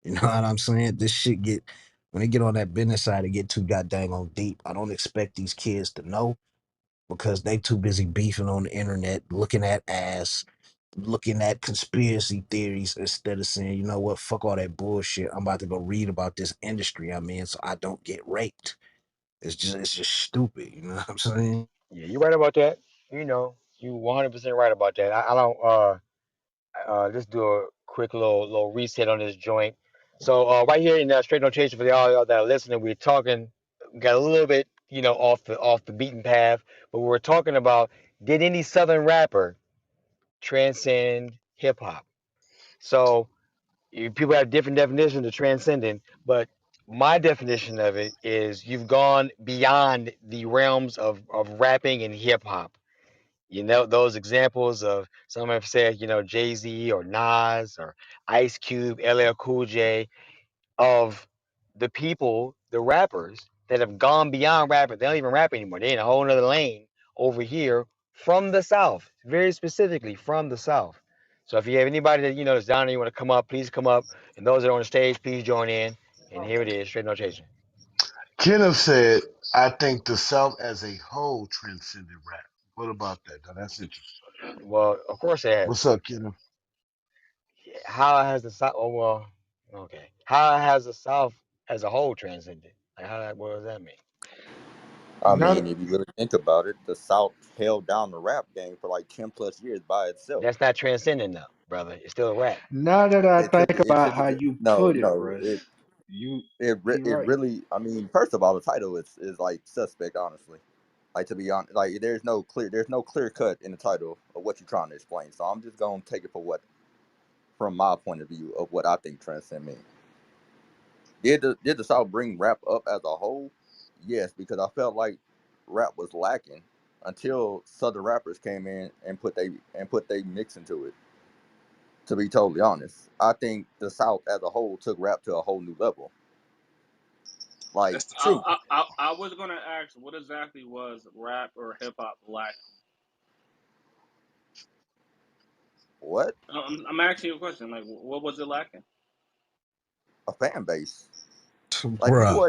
You know what I'm saying? This shit get when they get on that business side, it get too goddamn on deep. I don't expect these kids to know because they too busy beefing on the internet, looking at ass, looking at conspiracy theories instead of saying, you know what, fuck all that bullshit. I'm about to go read about this industry I'm in so I don't get raped. It's just stupid, you know what I'm saying? Yeah, you're right about that. You know, you 100% right about that. I don't. Let's do a quick little reset on this joint. So right here in straight notation for y'all that are listening, we're talking. We got a little bit, off the beaten path, but we're talking about did any Southern rapper transcend hip hop? So people have different definitions of transcending, but my definition of it is you've gone beyond the realms of rapping and hip hop. You know, those examples of some have said, Jay Z or Nas or Ice Cube, LL Cool J, of the people, the rappers that have gone beyond rapping. They don't even rap anymore. They're in a whole nother lane over here from the South, very specifically from the South. So if you have anybody that is down there, you want to come up, please come up. And those that are on the stage, please join in. And here it is, straight notation. Kenneth said, I think the South as a whole transcended rap. What about that? Now, that's interesting. Well, of course it has. What's up, Kenneth? How has the South? Oh well, okay. How has the South as a whole transcended? Like what does that mean? I Now, mean, if you really think about it, the South held down the rap game for like 10 plus years by itself. That's not transcending though, brother. It's still a rap. now that I It took think it about took it how to you no put it, no Russ, it you it you it right. really. I mean, first of all, the title is like suspect, honestly. Like, to be honest, like there's no clear cut in the title of what you're trying to explain. So I'm just gonna take it for what, from my point of view of what I think transcend means. Did the South bring rap up as a whole? Yes, because I felt like rap was lacking until Southern rappers came in and put they mix into it. To be totally honest, I think the South as a whole took rap to a whole new level. Like, That's the truth. I was gonna ask what exactly was rap or hip hop lacking. what? I'm asking you a question. Like, what was it lacking? A fan base. Like, Bruh.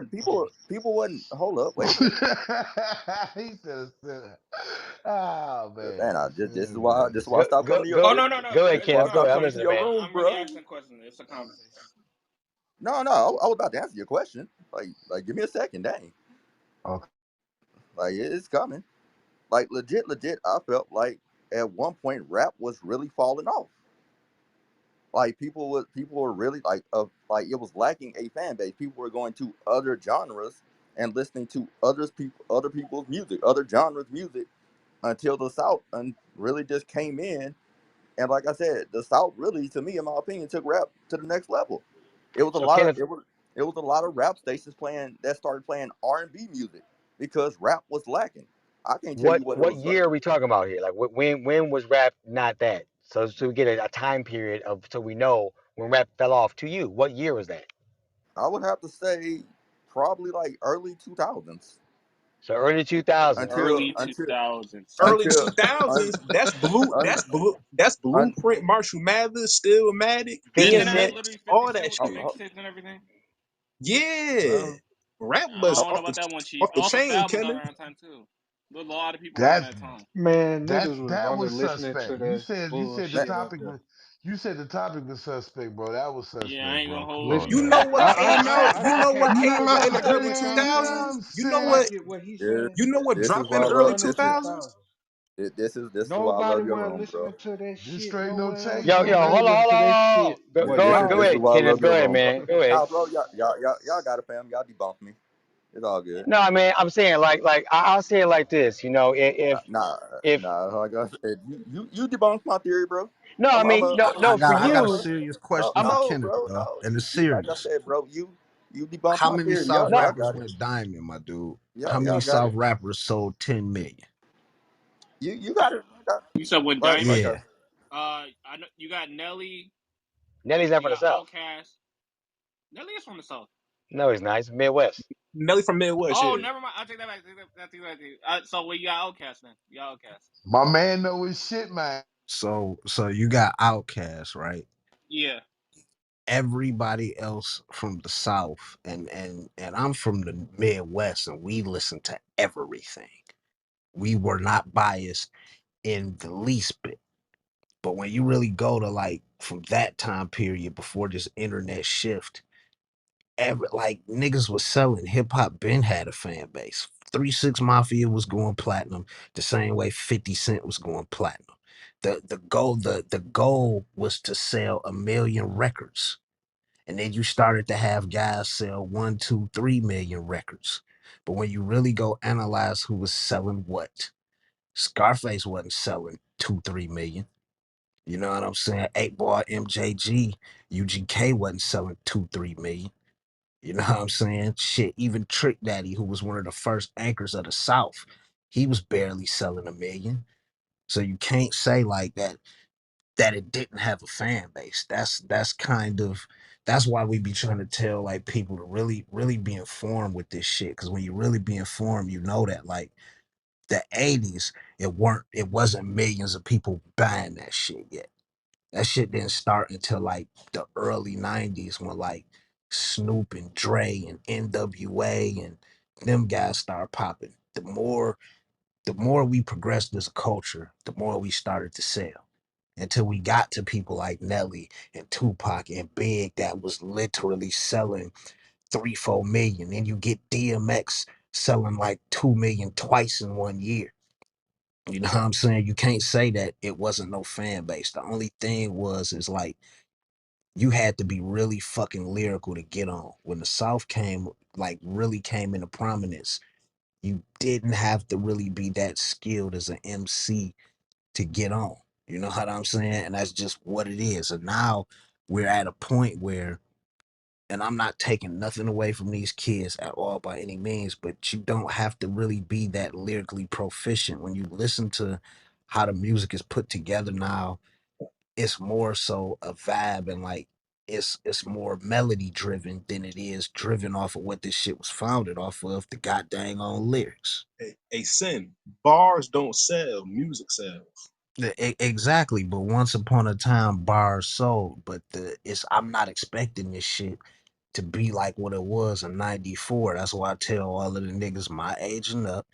people wasn't. Hold up, wait a minute. He said, oh, man. Man, this is why I Go stopped go coming to your go Oh no no no! go ahead, this is why I Kenneth. It's Go not a stopped ahead. I'm coming to listening, question. your man. room, I'm really bro. asking a question. It's a conversation. No, I was about to answer your question. Like, give me a second, dang. Okay. Like, it's coming. Like, legit. I felt like at one point rap was really falling off. Like, people were really like it was lacking a fan base. People were going to other genres and listening to other people's music, other genres music, until the South and really just came in. And like I said, the South really, to me, in my opinion, took rap to the next level. It was a So lot of Kenneth, it was a lot of rap stations playing that started playing R&B music because rap was lacking. I can't tell what you what it what was. year are we talking about here? Like when was rap not that? So we get a time period of so we know when rap fell off to you. What year was that? I would have to say probably like early 2000s. So early 2000s. until Early two until thousands. Early until two un, thousands. un, That's un, blueprint. Marshall Mathers, Stillmatic,50 Didn't DMX, that have Cent. literally 50 all Cent that with the hold, shit. hold, mixtapes and everything? Yeah, well, rap I was hold, don't know about that one, Chief. off the Also, chain, Fab was Kelly. around that time too. There was a lot of people around That's that time. Man, that niggas was that only was listening to suspect. that You said the that, bullshit up topic there. was you said the topic was suspect, bro. That was Yeah, I suspect, ain't gonna bro. Come hold on you. You now. know what came out? You know Okay, what I came get out what in the I get early what two he's saying. thousands? I'm You know I what? saying get what he's this, saying. You know what this is dropped In in why the I the love early early two this. 2000s? 2000s, This is why I nobody love your wasn't room, bro. listening to that this shit. straight no Nowhere else. Yo, chaser, yo, Nobody hold baby. on, listened hold to on, that hold on. shit Go, but go, y'all go This is ahead, niggas. why I Kenneth. love Go your ahead, room. man. Go ahead. Nah, bro, y'all got it, fam. Y'all debunk me. It's all good. No, I mean, I'm saying I'll say it like this. You know, Nah, if nah. Like I said, you debunked my theory, bro. no, I mean, no, I no, for got I got a No, you, serious no, question I'm for no, Kenneth, bro, bro. no. And it's Like I serious. said, bro, you debunked How my many theory. South no. Y'all rappers got it. went diamond, my dude? How Y'all many got South it. rappers sold 10 million? You got it. You said when Like Diamond. Yeah. I, I know you got Nelly. Nelly's not You from the got South. Outkast. Nelly is from the South. No, he's not. He's from Midwest. Nelly from Midwest, Oh, yeah. never mind. I take that back. Take that back. So we got Outkast then. You got Outkast. My man know his shit, man. So you got Outkast, right? Yeah. Everybody else from the South and I'm from the Midwest and we listen to everything. We were not biased in the least bit. But when you really go to like from that time period before this internet shift, like niggas was selling hip hop. Ben had a fan base. 3 6 Mafia was going platinum the same way 50 Cent was going platinum. The goal was to sell 1 million records, and then you started to have guys sell 1, 2, 3 million records. But when you really go analyze who was selling what, Scarface wasn't selling 2, 3 million. You know what I'm saying? 8 Ball, MJG, UGK wasn't selling 2, 3 million. You know what I'm saying? Shit, even Trick Daddy, who was one of the first anchors of the South, he was barely selling 1 million. So you can't say like that it didn't have a fan base. That's why we be trying to tell like people to really be informed with this shit. Cause when you really be informed, you know that like the 80s, it wasn't millions of people buying that shit yet. That shit didn't start until like the early 90s when like Snoop and Dre and NWA and them guys started popping. The more we progressed as a culture, the more we started to sell. Until we got to people like Nelly and Tupac and Big that was literally selling 3, 4 million. Then you get DMX selling like 2 million twice in one year. You know what I'm saying? You can't say that it wasn't no fan base. The only thing is like you had to be really fucking lyrical to get on. When the South came, like really came into prominence, you didn't have to really be that skilled as an MC to get on. You know what I'm saying? And that's just what it is. And now we're at a point where, and I'm not taking nothing away from these kids at all by any means, but you don't have to really be that lyrically proficient. When you listen to how the music is put together now, it's more so a vibe and like it's more melody driven than it is driven off of what this shit was founded off of, the goddamn on lyrics. A sin. Bars don't sell, music sells. Exactly, but once upon a time bars sold, but I'm not expecting this shit to be like what it was in '94. That's why I tell all of the niggas my age and up,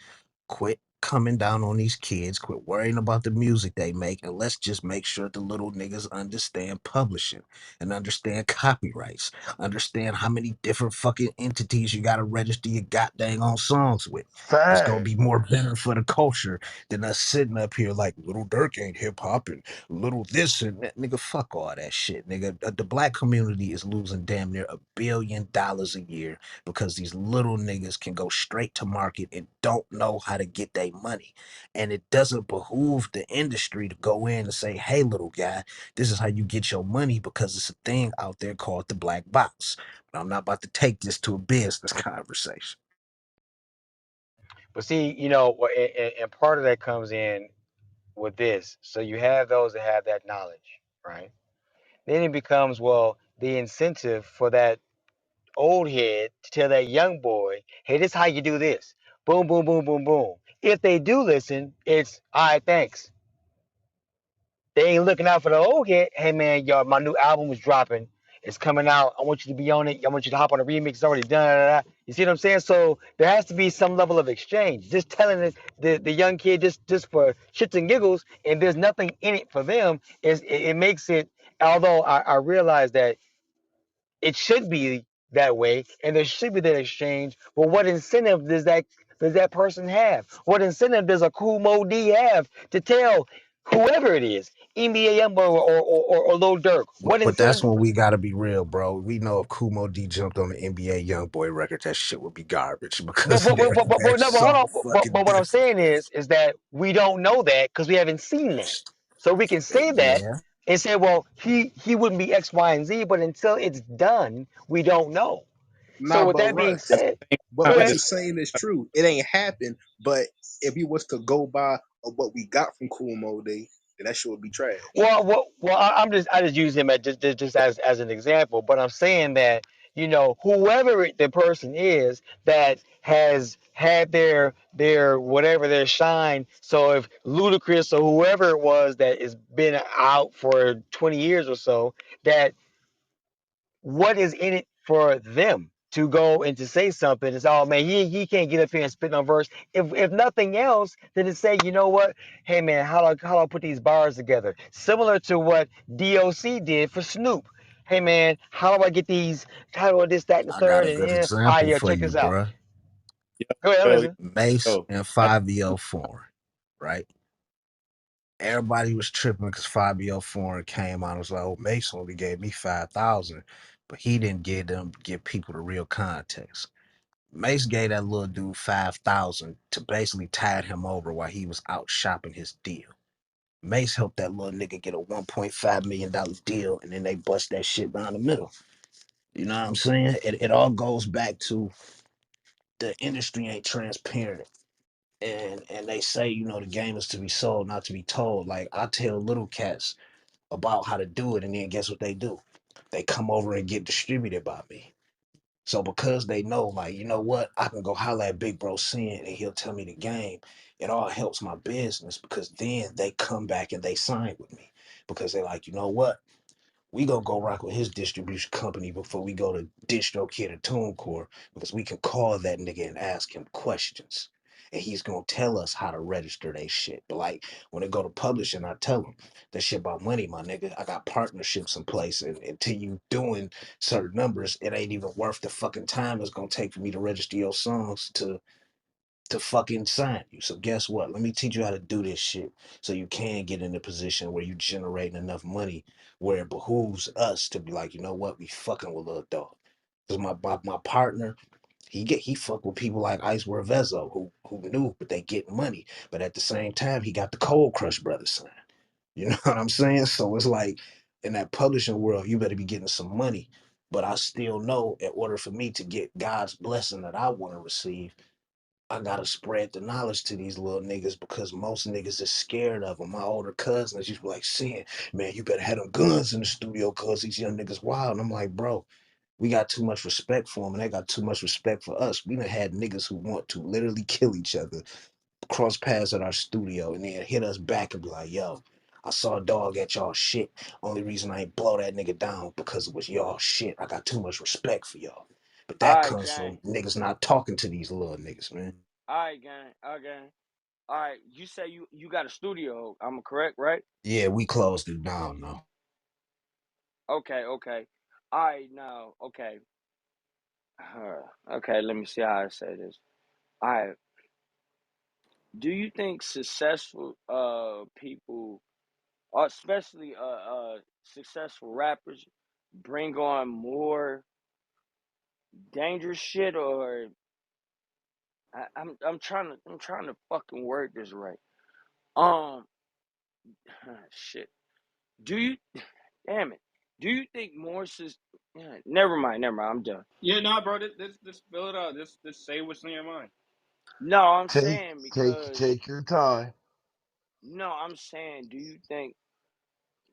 quit coming down on these kids, quit worrying about the music they make, and let's just make sure the little niggas understand publishing and understand copyrights, understand how many different fucking entities you gotta register your goddamn on songs with. It's gonna Fact. be more better for the culture than us sitting up here like little Dirk ain't hip hop and little this and that. Nigga, fuck all that shit, nigga. The black community is losing damn near $1 billion a year because these little niggas can go straight to market and don't know how to get their money. And it doesn't behoove the industry to go in and say, hey, little guy, this is how you get your money because it's a thing out there called the black box. But I'm not about to take this to a business conversation. But see, you know, and part of that comes in with this. So you have those that have that knowledge, right? Then it becomes, well, the incentive for that old head to tell that young boy, hey, this is how you do this. Boom, boom, boom, boom, boom. If they do listen, it's all right, thanks. They ain't looking out for the old hit. Hey man, y'all, my new album is dropping. It's coming out. I want you to be on it. I want you to hop on the remix. It's already done. Da, da, da. You see what I'm saying? So there has to be some level of exchange. Just telling the young kid just for shits and giggles, and there's nothing in it for them. It makes it. Although I realize that it should be that way, and there should be that exchange. But what incentive does that person have? What incentive does a cool Mo D have to tell whoever it is, NBA Youngboy or Lil Durk? What But that's incentive? when we gotta be real, bro. We know if Kumo D jumped on the NBA YoungBoy record, that shit would be garbage But because but but, but, but they're no, but hold so on. fucking But what I'm different. saying is that we don't know that because we haven't seen that. So we can say that Yeah, and say, well, he wouldn't be X, Y, and Z. But until it's done, we don't know. So Nah, with but that being At Russ, said, the same go time, At what ahead. the you're saying is true. It ain't happened, but if we was to go by of what we got from Cool Mode Day, then that shit would be trash. I just use him as just as an example, but I'm saying that whoever the person is that has had their whatever their shine. So if Ludacris or whoever it was that has been out for 20 years or so, that what is in it for them to go and to say something? It's all man, he can't get up here and spit on verse. If nothing else, then to say, you know what, hey man, how do I put these bars together? Similar to what DOC did for Snoop. Hey man, how do I get these? How do I this, that, and the I got third? a And good then, all right, example yo, for check you, this out. bruh. Go ahead, yo, listen. Mace yo, and I, Fabio Foreign, right? Everybody was tripping because Fabio Foreign came out and was like, "Oh, Mace only gave me 5,000, but he didn't give people the real context." Mace gave that little dude 5,000 to basically tide him over while he was out shopping his deal. Mace helped that little nigga get a $1.5 million deal, and then they bust that shit down the middle. You know what I'm saying? It all goes back to the industry ain't transparent. And they say, the game is to be sold, not to be told. Like I tell little cats about how to do it, and then guess what they do? They come over and get distributed by me. So because they know, like, you know what, I can go holler at Big Bro Sin and he'll tell me the game. It all helps my business because then they come back and they sign with me because they're like, you know what, we gonna go rock with his distribution company before we go to DistroKid or TuneCore because we can call that nigga and ask him questions. And he's gonna tell us how to register they shit. But like when they go to publishing, I tell them that shit about money, my nigga. I got partnerships in place, and until you doing certain numbers, it ain't even worth the fucking time it's gonna take for me to register your songs to fucking sign you. So guess what? Let me teach you how to do this shit so you can get in a position where you generating enough money where it behooves us to be like, you know what, we fucking with little dog. Because my partner, he fuck with people like Ice Vezo who knew, but they get money. But at the same time, he got the Cold Crush Brothers signed. You know what I'm saying? So it's like in that publishing world, you better be getting some money. But I still know in order for me to get God's blessing that I want to receive, I gotta spread the knowledge to these little niggas because most niggas is scared of them. My older cousins used to be like, saying, man, you better have them guns in the studio cause these young niggas wild. And I'm like, bro, we got too much respect for them and they got too much respect for us. We done had niggas who want to literally kill each other, cross paths at our studio, and then hit us back and be like, yo, I saw a dog at y'all shit. Only reason I ain't blow that nigga down because it was y'all shit. I got too much respect for y'all. But All that right, comes gang. from niggas not talking to these little niggas, man. All right, gang. All right, gang. All right. You say you got a studio. I'm correct, right? Yeah, we closed it down now. Okay, okay. All right, now, okay. Okay, let me see how I say this. All right. Do you think successful people, or especially successful rappers, bring on more dangerous shit, or I'm trying to fucking word this right. Um, shit. Do you? Damn it. Do you think more yeah, never mind, never mind. I'm done. yeah, nah, bro. This spill it out. This say what's in your mind. No, I'm Take saying take because take your time. no, I'm saying, do you think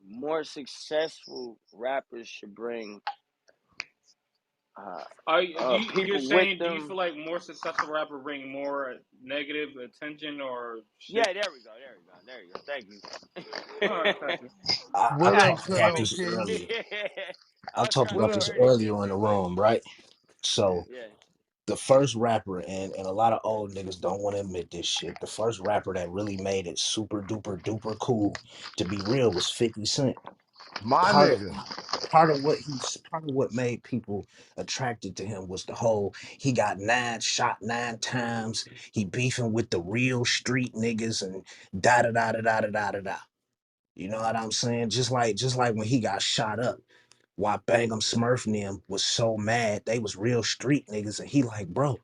more successful rappers should bring uh, you're people with saying, do you them. feel like more successful rapper bring more negative attention or shit? Yeah, there we go. There we go. There you go. Thank All right, you. thank you. I What up, talked about God Kiddo this damn King? earlier. it. I I was talked trying to What about up? this word it a earlier in the different way. room, right? Yeah. So Yeah. the first rapper, and a lot of old niggas don't want to admit this shit. The first rapper that really made it super duper duper cool, to be real, was 50 Cent. My Part of nigga. part of what made people attracted to him was the whole he got nine shot 9 times. He beefing with the real street niggas and da da da da da da da da da. You know what I'm saying? Just like when he got shot up. Why Bangum Smurf and them was so mad. They was real street niggas, and he like, bro,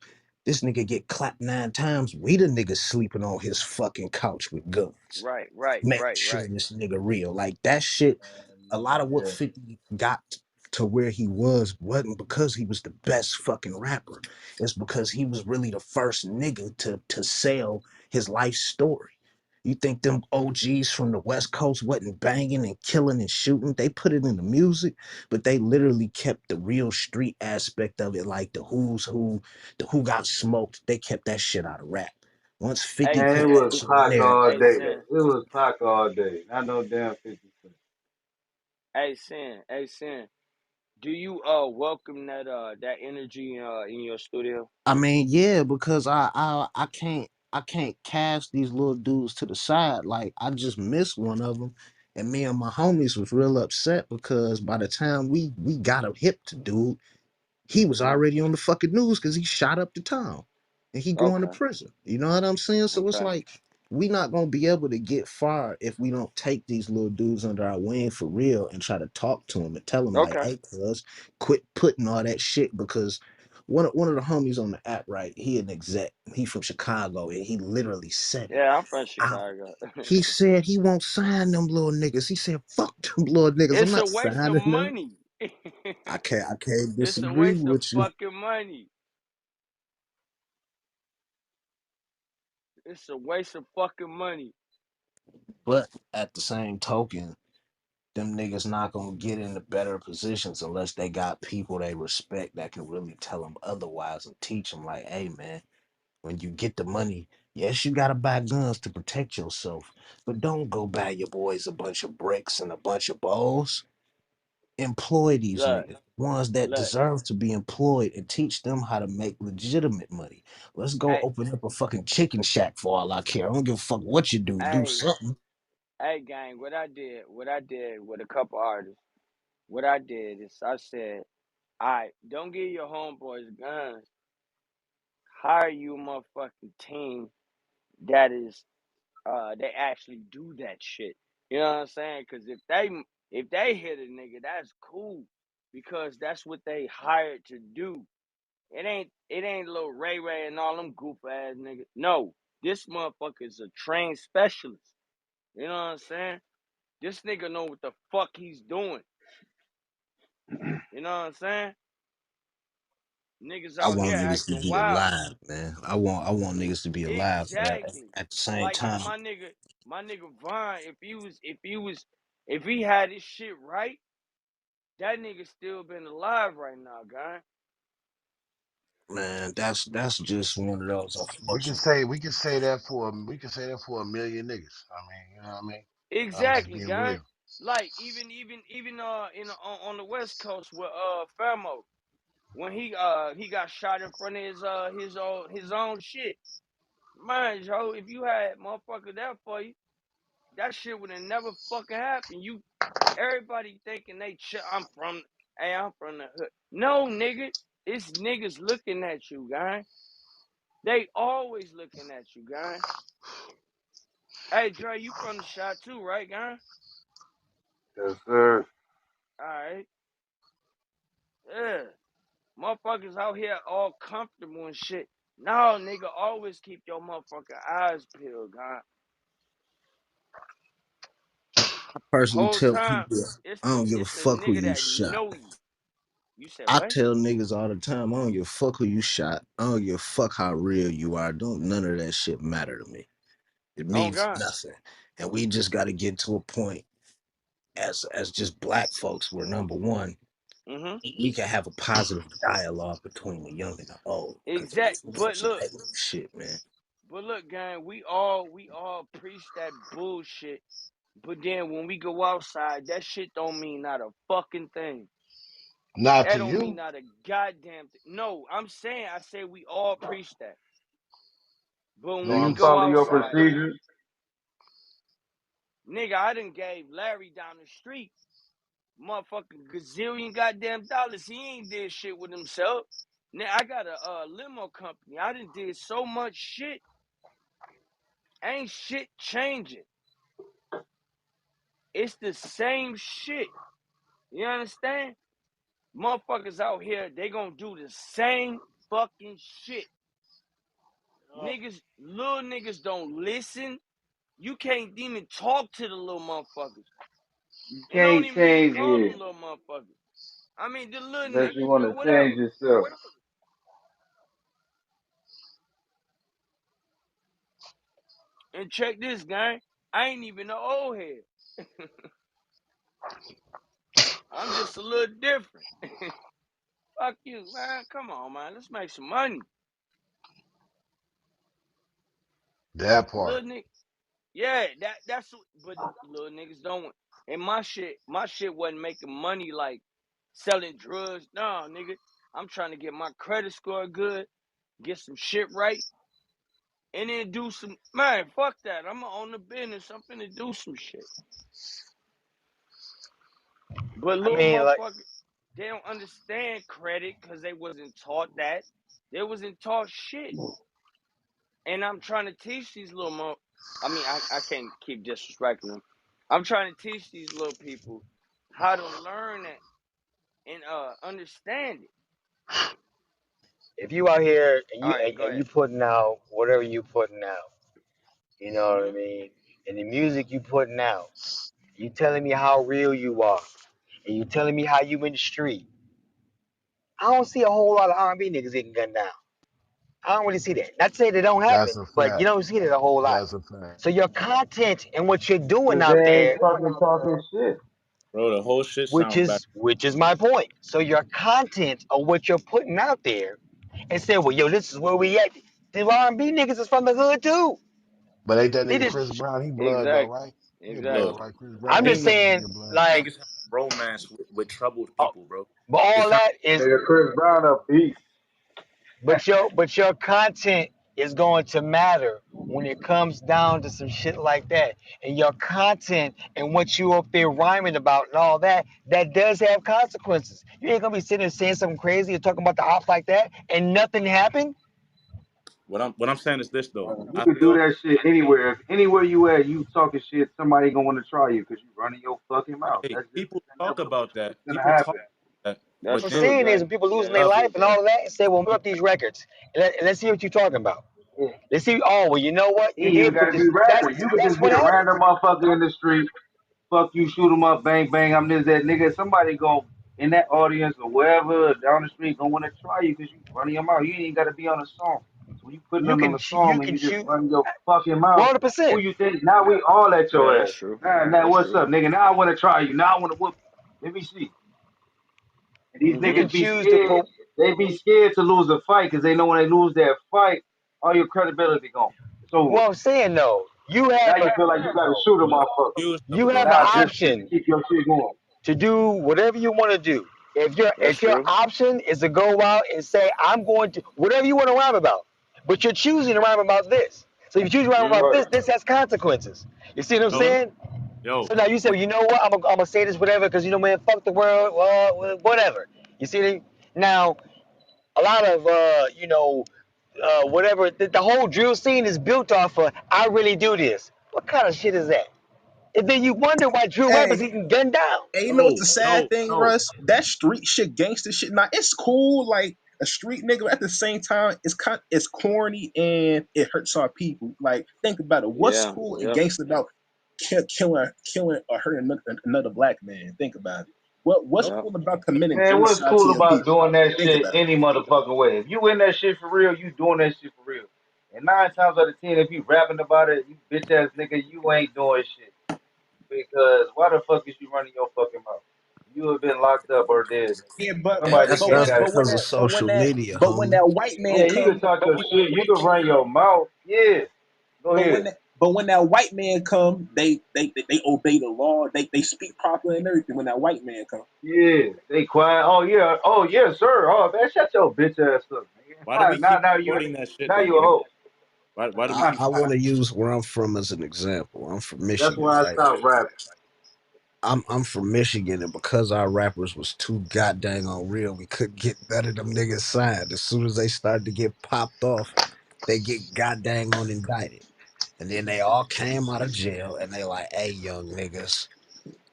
this nigga get clapped 9 times. We the niggas sleeping on his fucking couch with guns. Right, right, Make right, sure right. this nigga real. Like that shit, a lot of what Yeah. 50 got to where he was wasn't because he was the best fucking rapper. It's because he was really the first nigga to sell his life story. You think them OGs from the West Coast wasn't banging and killing and shooting? They put it in the music, but they literally kept the real street aspect of it, like the who's who, the who got smoked. They kept that shit out of rap. Once 50 Hey, Man, it put hey, that was shit in Pac there, all hey, day sin, though. It was Pac all day. Not no damn 50 Cent. hey, sin. Do you welcome that energy in your studio? I mean, yeah, because I can't cast these little dudes to the side. Like I just missed one of them, and me and my homies was real upset because by the time we got a hip to dude, he was Hmm. already on the fucking news because he shot up the town and he going to Okay, prison. You know what I'm saying? So it's okay, like we not gonna be able to get far if we don't take these little dudes under our wing for real and try to talk to them and tell them like, okay. hey, cuz, quit putting all that shit because one of the homies on the app, right? He an exec. He from Chicago and he literally said it. Yeah, I'm from I, Chicago. he said he won't sign them little niggas. He said, fuck them little niggas. I'm It's a not waste of signing them. money. I can't It's a disagree waste of with you. fucking money. It's a waste of fucking money. But at the same token, them niggas not gonna get into better positions unless they got people they respect that can really tell them otherwise and teach them like, hey man, when you get the money, yes, you gotta buy guns to protect yourself, but don't go buy your boys a bunch of bricks and a bunch of balls. Employ these Look, niggas, ones that look. deserve to be employed, and teach them how to make legitimate money. Let's go Hey, open up a fucking chicken shack for all I care. I don't give a fuck what you do. Do hey, something. hey, gang. What I did with a couple artists. What I did is I said, all right, don't give your homeboys guns. Hire you a motherfucking team that is they actually do that shit. You know what I'm saying? Because if they hit a nigga, that's cool because that's what they hired to do. It ain't little Ray Ray and all them goof ass niggas. No, this motherfucker is a trained specialist. You know what I'm saying? This nigga know what the fuck he's doing. You know what I'm saying? Niggas I out want here niggas to acting be wild. alive, man. I want niggas to be alive, but Exactly. at the same Like time, my nigga Vine, if he had his shit right, that nigga still been alive right now, guy. man, that's just one of those unfortunate. We can say that for a million niggas. I mean, you know what I mean? I'm just Exactly, being guy. real. Like even on the West Coast with Famo, when he got shot in front of his own shit. Man, Joe, if you had motherfucker that for you, that shit would have never fucking happened. Everybody thinking I'm from the hood. No, nigga, it's niggas looking at you, guy. They always looking at you, guy. Hey, Dre, you from the shot too, right, guy? Yes, sir. All right, yeah. Motherfuckers out here all comfortable and shit. No, nigga, always keep your motherfucking eyes peeled, guy. I personally Whole tell time, people it's I the don't give a it's the fuck who nigga you that shot. know you. You said I what? tell niggas all the time, I don't give a fuck who you shot. I don't give a fuck how real you are. Don't none of that shit matter to me. It Oh means God. nothing. And we just gotta get to a point as just black folks, we're number one. Mm-hmm. We can have a positive dialogue between the young and the old. Cause Exact. some shit like shit, man. But look, gang, we all preach that bullshit. But then when we go outside, that shit don't mean not a fucking thing. Not That to don't mean you. not a goddamn thing. No, I say we all preach that. But No, when Do we you I'm go follow your outside, procedures? nigga, I done gave Larry down the street motherfucking gazillion goddamn dollars. He ain't did shit with himself. Now I got a limo company. I done did so much shit. Ain't shit changing. It's the same shit. You understand? Motherfuckers out here, they gonna do the same fucking shit. Niggas, little niggas don't listen. You can't even talk to the little motherfuckers. You And don't can't even need to change call it them little motherfuckers. I mean, the little unless you niggas, want yo, to change whatever. yourself. And check this, gang. I ain't even an old head. I'm just a little different. Fuck you, man. Come on, man. Let's make some money. that part. Little nigga. Yeah, that's what, but little niggas don't want. And my shit wasn't making money like selling drugs. No, nigga. I'm trying to get my credit score good, get some shit right, and then do some man, fuck that. I'm gonna own the business. I'm finna do some shit. But I little mean, like, motherfucker, they don't understand credit because they wasn't taught that. They wasn't taught shit. And I'm trying to teach these little I mean, I can't keep disrespecting them. I'm trying to teach these little people how to learn it and understand it. if you out here and All you right, go and ahead. you putting out whatever you putting out, you know what I Mm-hmm. mean, and the music you putting out, you telling me how real you are, and you telling me how you in the street. I don't see a whole lot of R&B niggas getting gunned down. I don't really see that. Not to say they don't That's happen, a but you fact. don't see it a whole lot. That's a fact. So your content and what you're doing Cause out they ain't there, fucking talking shit. Bro, the whole shit which sound back. is which is my point. So your content of what you're putting out there, and say, well, yo, this is where we at. The R&B niggas is from the hood too. But ain't that They nigga just, Chris Brown? He blood though, Exactly. right? He a blood, Exactly. Look, right? Chris I'm Brown, just he niggas, saying, a blood. like, niggas have romance with troubled uh, people, bro. but It all sound that is, Nigga, Chris Brown a beast. but your content is going to matter when it comes down to some shit like that. And your content and what you up there rhyming about and all that, that does have consequences. You ain't gonna be sitting there saying something crazy or talking about the ops like that and nothing happened. what I'm saying is this though. You I could do feel that shit anywhere. If anywhere you at, you talking shit, somebody gonna want to try you because you running your fucking mouth. hey, That's just people talk inevitable. about that. It's gonna People talk happen. about that. That's But What I'm then true, saying is gang. when people Yeah, losing their that's stuff, true, life and gang. all that, and say, well, put up these records and let's see what you're talking about. Yeah. Let's see. Oh, well, you know what? You You ain't even did put gotta this. be That's rapping. You could that's just be what a happened. random motherfucker in the street. Fuck you, shoot 'em up, bang bang. I'm this that nigga. Somebody going in that audience or wherever down the street gonna want to try you because you running your mouth. You ain't even gotta be on a song. So when you putting You them on can a you song and can you just shoot running your fucking mouth, who 100%. you think? Now we all at Yeah, your that's ass. true. Now That's what's true. up, nigga? Now I want to try you. Now I want to whoop you. Let me see. And these You Mm-hmm. can niggas be choose to scared. put. They be scared to lose a fight because they know when they lose that fight, all your credibility gone. It's over with. Well, I'm saying though, you Now have you a feel like you got to shoot a you motherfucker. confuse them, you bro. have an Now just to option keep your shit going. to do whatever you want to do. That's If your true. option is to go out and say I'm going to whatever you want to rhyme about, but you're choosing to rhyme about this. So if you choose to rhyme about Mm-hmm. Right. this has consequences. You see what I'm Yo, Mm-hmm. saying? yo, So now you say, when well, you know what? I'm gonna say this whatever because you know, man, fuck the world, whatever. You see? Now a lot of whatever the whole drill scene is built off of. I really do this. What kind of shit is that? And then you wonder why drill rappers Hey, getting gunned down. and you know what's no, the sad no, thing, no. Russ? That street shit, gangster shit. Now it's cool, like a street nigga. But at the same time, it's corny and it hurts our people. Like think about it. What's Yeah. cool and Yep. gangster about killing or hurting another black man? Think about it. What's No, Yep. cool about committing Man, what's genocide to cool your about people? doing that Think shit about it. any motherfucking way? If you in that shit for real, you doing that shit for real. And 9 times out of 10, if you rapping about it, you bitch ass nigga, you ain't doing shit. Because why the fuck is you running your fucking mouth? you would have been locked up or dead. Yeah, Somebody That's came that's got when because you. of that but when social that media, but when homie. that white Yeah, man you can come, talk your shit. You can run your mouth. Yeah, go but ahead. when that white man come, they obey the law. They speak properly and everything. When that white man come, Yeah, they quiet. Oh yeah. Oh yeah, sir. Oh man, shut your bitch ass up, Why do we nigga. Now, keep now you, supporting that shit now though, you a bro? hoe. Why do we I, keep I want supporting? to use where I'm from as an example. I'm from That's Michigan, why I right? stopped rapping. I'm from Michigan, and because our rappers was too goddamn on real, we couldn't get none of them niggas signed. As soon as they started to get popped off, they get goddamn on indicted, and then they all came out of jail, and they like, "Hey, young niggas,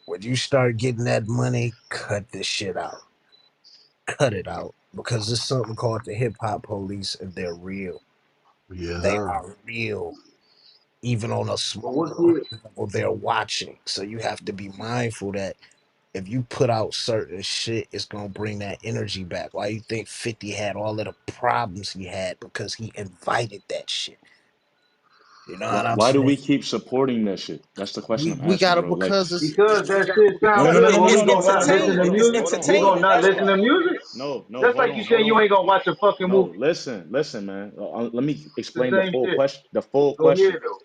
when you start getting that money, cut this shit out, cut it out, because there's something called the hip hop police, and they're real. They Yeah. are real." Even on a But small what's the level, they're watching. So you have to be mindful that if you put out certain shit, it's gonna bring that energy back. Why you think 50 had all of the problems he had? Because he invited that shit. You know what I'm Why do saying? we keep supporting that shit? That's the question I'm We asking, gotta bro. Like, because because that shit no, no, sound no, because no, good, no, but no, we no, it's no. gonna Hold not on, hold on, listen to entertainment. hold on, It's music. hold on, We hold gonna entertainment. on. not That's listen why. to music. No, Just hold like on, you hold saying you on. ain't gonna watch a fucking No, movie. listen, man. Let me The explain the same full shit. question. The full Go ahead question. though.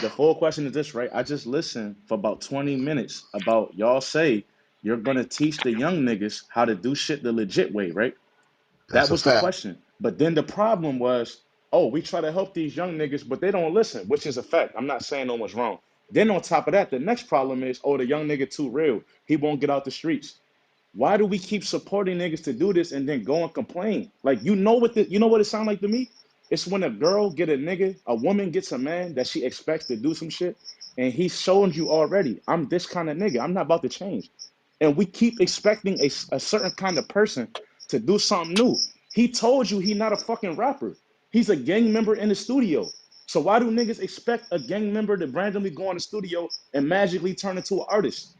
The full question is this, right? I just listened for about 20 minutes about y'all say you're gonna teach the young niggas how to do shit the legit way, right? That's That a was the fact. question. But then the problem was, oh, we try to help these young niggas, but they don't listen, which is a fact. I'm not saying no one's wrong. Then on top of that, the next problem is, oh, the young nigga too real. He won't get out the streets. Why do we keep supporting niggas to do this and then go and complain? Like you know what it sounds like to me? It's when a girl get a nigga, a woman gets a man that she expects to do some shit, and he's showing you already, I'm this kind of nigga. I'm not about to change. And we keep expecting a certain kind of person to do something new. He told you he not a fucking rapper. He's a gang member in the studio. So why do niggas expect a gang member to randomly go in the studio and magically turn into an artist?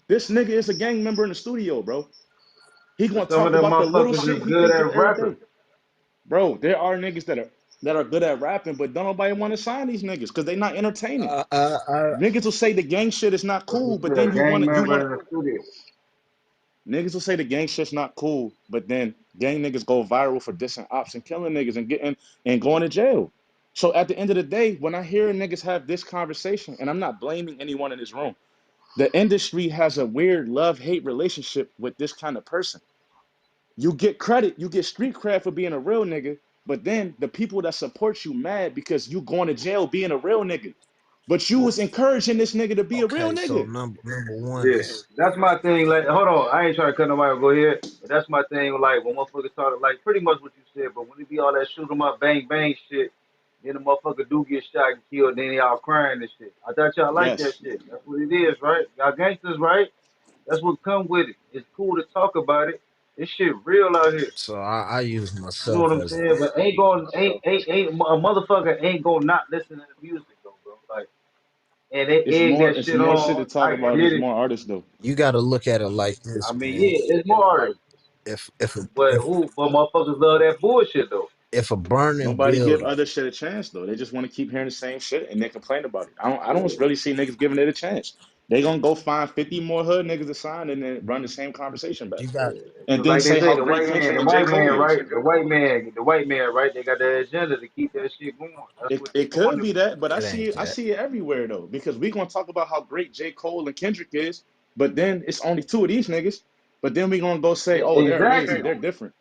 This nigga is a gang member in the studio, bro. He But gonna some of talk them about the little motherfuckers shit is he good think of at every rapping. day. Bro, there are niggas that are good at rapping, but don't nobody want to sign these niggas because they not entertaining. uh, uh, uh, Niggas will say the gang shit is not But cool, this but is a then gang you member want in the studio. niggas will say the gang shit's not cool, but then gang niggas go viral for dissing ops and killing niggas and getting and going to jail. So at the end of the day, when I hear niggas have this conversation, and I'm not blaming anyone in this room, the industry has a weird love-hate relationship with this kind of person. You get credit, you get street cred for being a real nigga, but then the people that support you mad because you going to jail being a real nigga. But you was encouraging this nigga to be a real okay, so nigga. number one Yeah, is that's my thing. Like, hold on, I ain't trying to cut nobody off. Go ahead. But that's my thing. Like, when motherfuckers started, like, pretty much what you said. But when it be all that shoot 'em up, bang bang shit, then the motherfucker do get shot and killed, then y'all crying and shit. I thought y'all like that Yes. shit. That's what it is, right? Y'all gangsters, right? That's what come with it. It's cool to talk about it. This shit real out here. so I use You know what myself I'm as saying? But ain't a motherfucker ain't gonna not listen to the music though, bro. Like, and they egg that It's shit more shit on. to talk I about and get there's it. more artists though. you got to look at it like I this, mean, man. yeah, it's more artists. If But who? But motherfuckers love that bullshit though. if a burning Nobody give building, other shit a chance though. They just want to keep hearing the same shit and they complain about it. I don't really see niggas giving it a chance. They gonna go find 50 more hood niggas to sign and then run the same conversation back. you got And Cause then like they say say, how great Kendrick the and J. white Cole man, is. right? The white man, right? They got that agenda to keep that shit going. That's what they It doing could it be for. that, but it ain't I that. see it everywhere though. Because we gonna talk about how great J. Cole and Kendrick is, but then it's only two of these niggas. But then we gonna go say, oh, they're Exactly. amazing, they're different.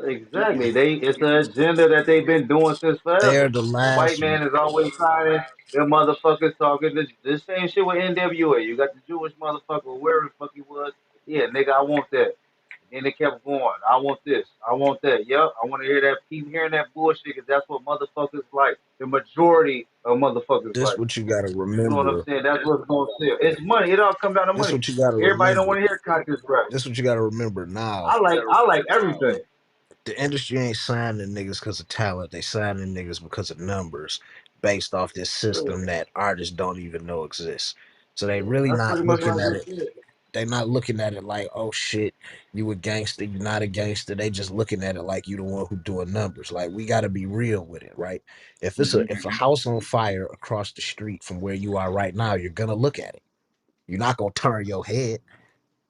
Exactly. It's an agenda that they've been doing since forever. They're the The white last. man is always signing. Them motherfuckers talking this same shit with NWA. You got the Jewish motherfucker, wherever the fuck he was. Yeah, nigga, I want that. And they kept going. I want this. I want that. Yep. I want to hear that. Keep hearing that bullshit because that's what motherfuckers like. The majority of motherfuckers This like. what you got to You know what I'm remember. saying? That's what's going to sell. It's money. It all comes down to This money. what you got to Everybody don't remember. want to hear conscious rap. This what you got to remember now. I like everything. The industry ain't signing niggas because of talent. They signing niggas because of numbers, based off this Yeah, system that artists don't even know exists. So they really that's not pretty much looking what I at just it. said. They not looking at it like, oh shit, you a gangster, you not a gangster. They just looking at it like you the one who doing numbers. Like we got to be real with it, right? Hmm. If a house on fire across the street from where you are right now, you're gonna look at it. You're not gonna turn your head.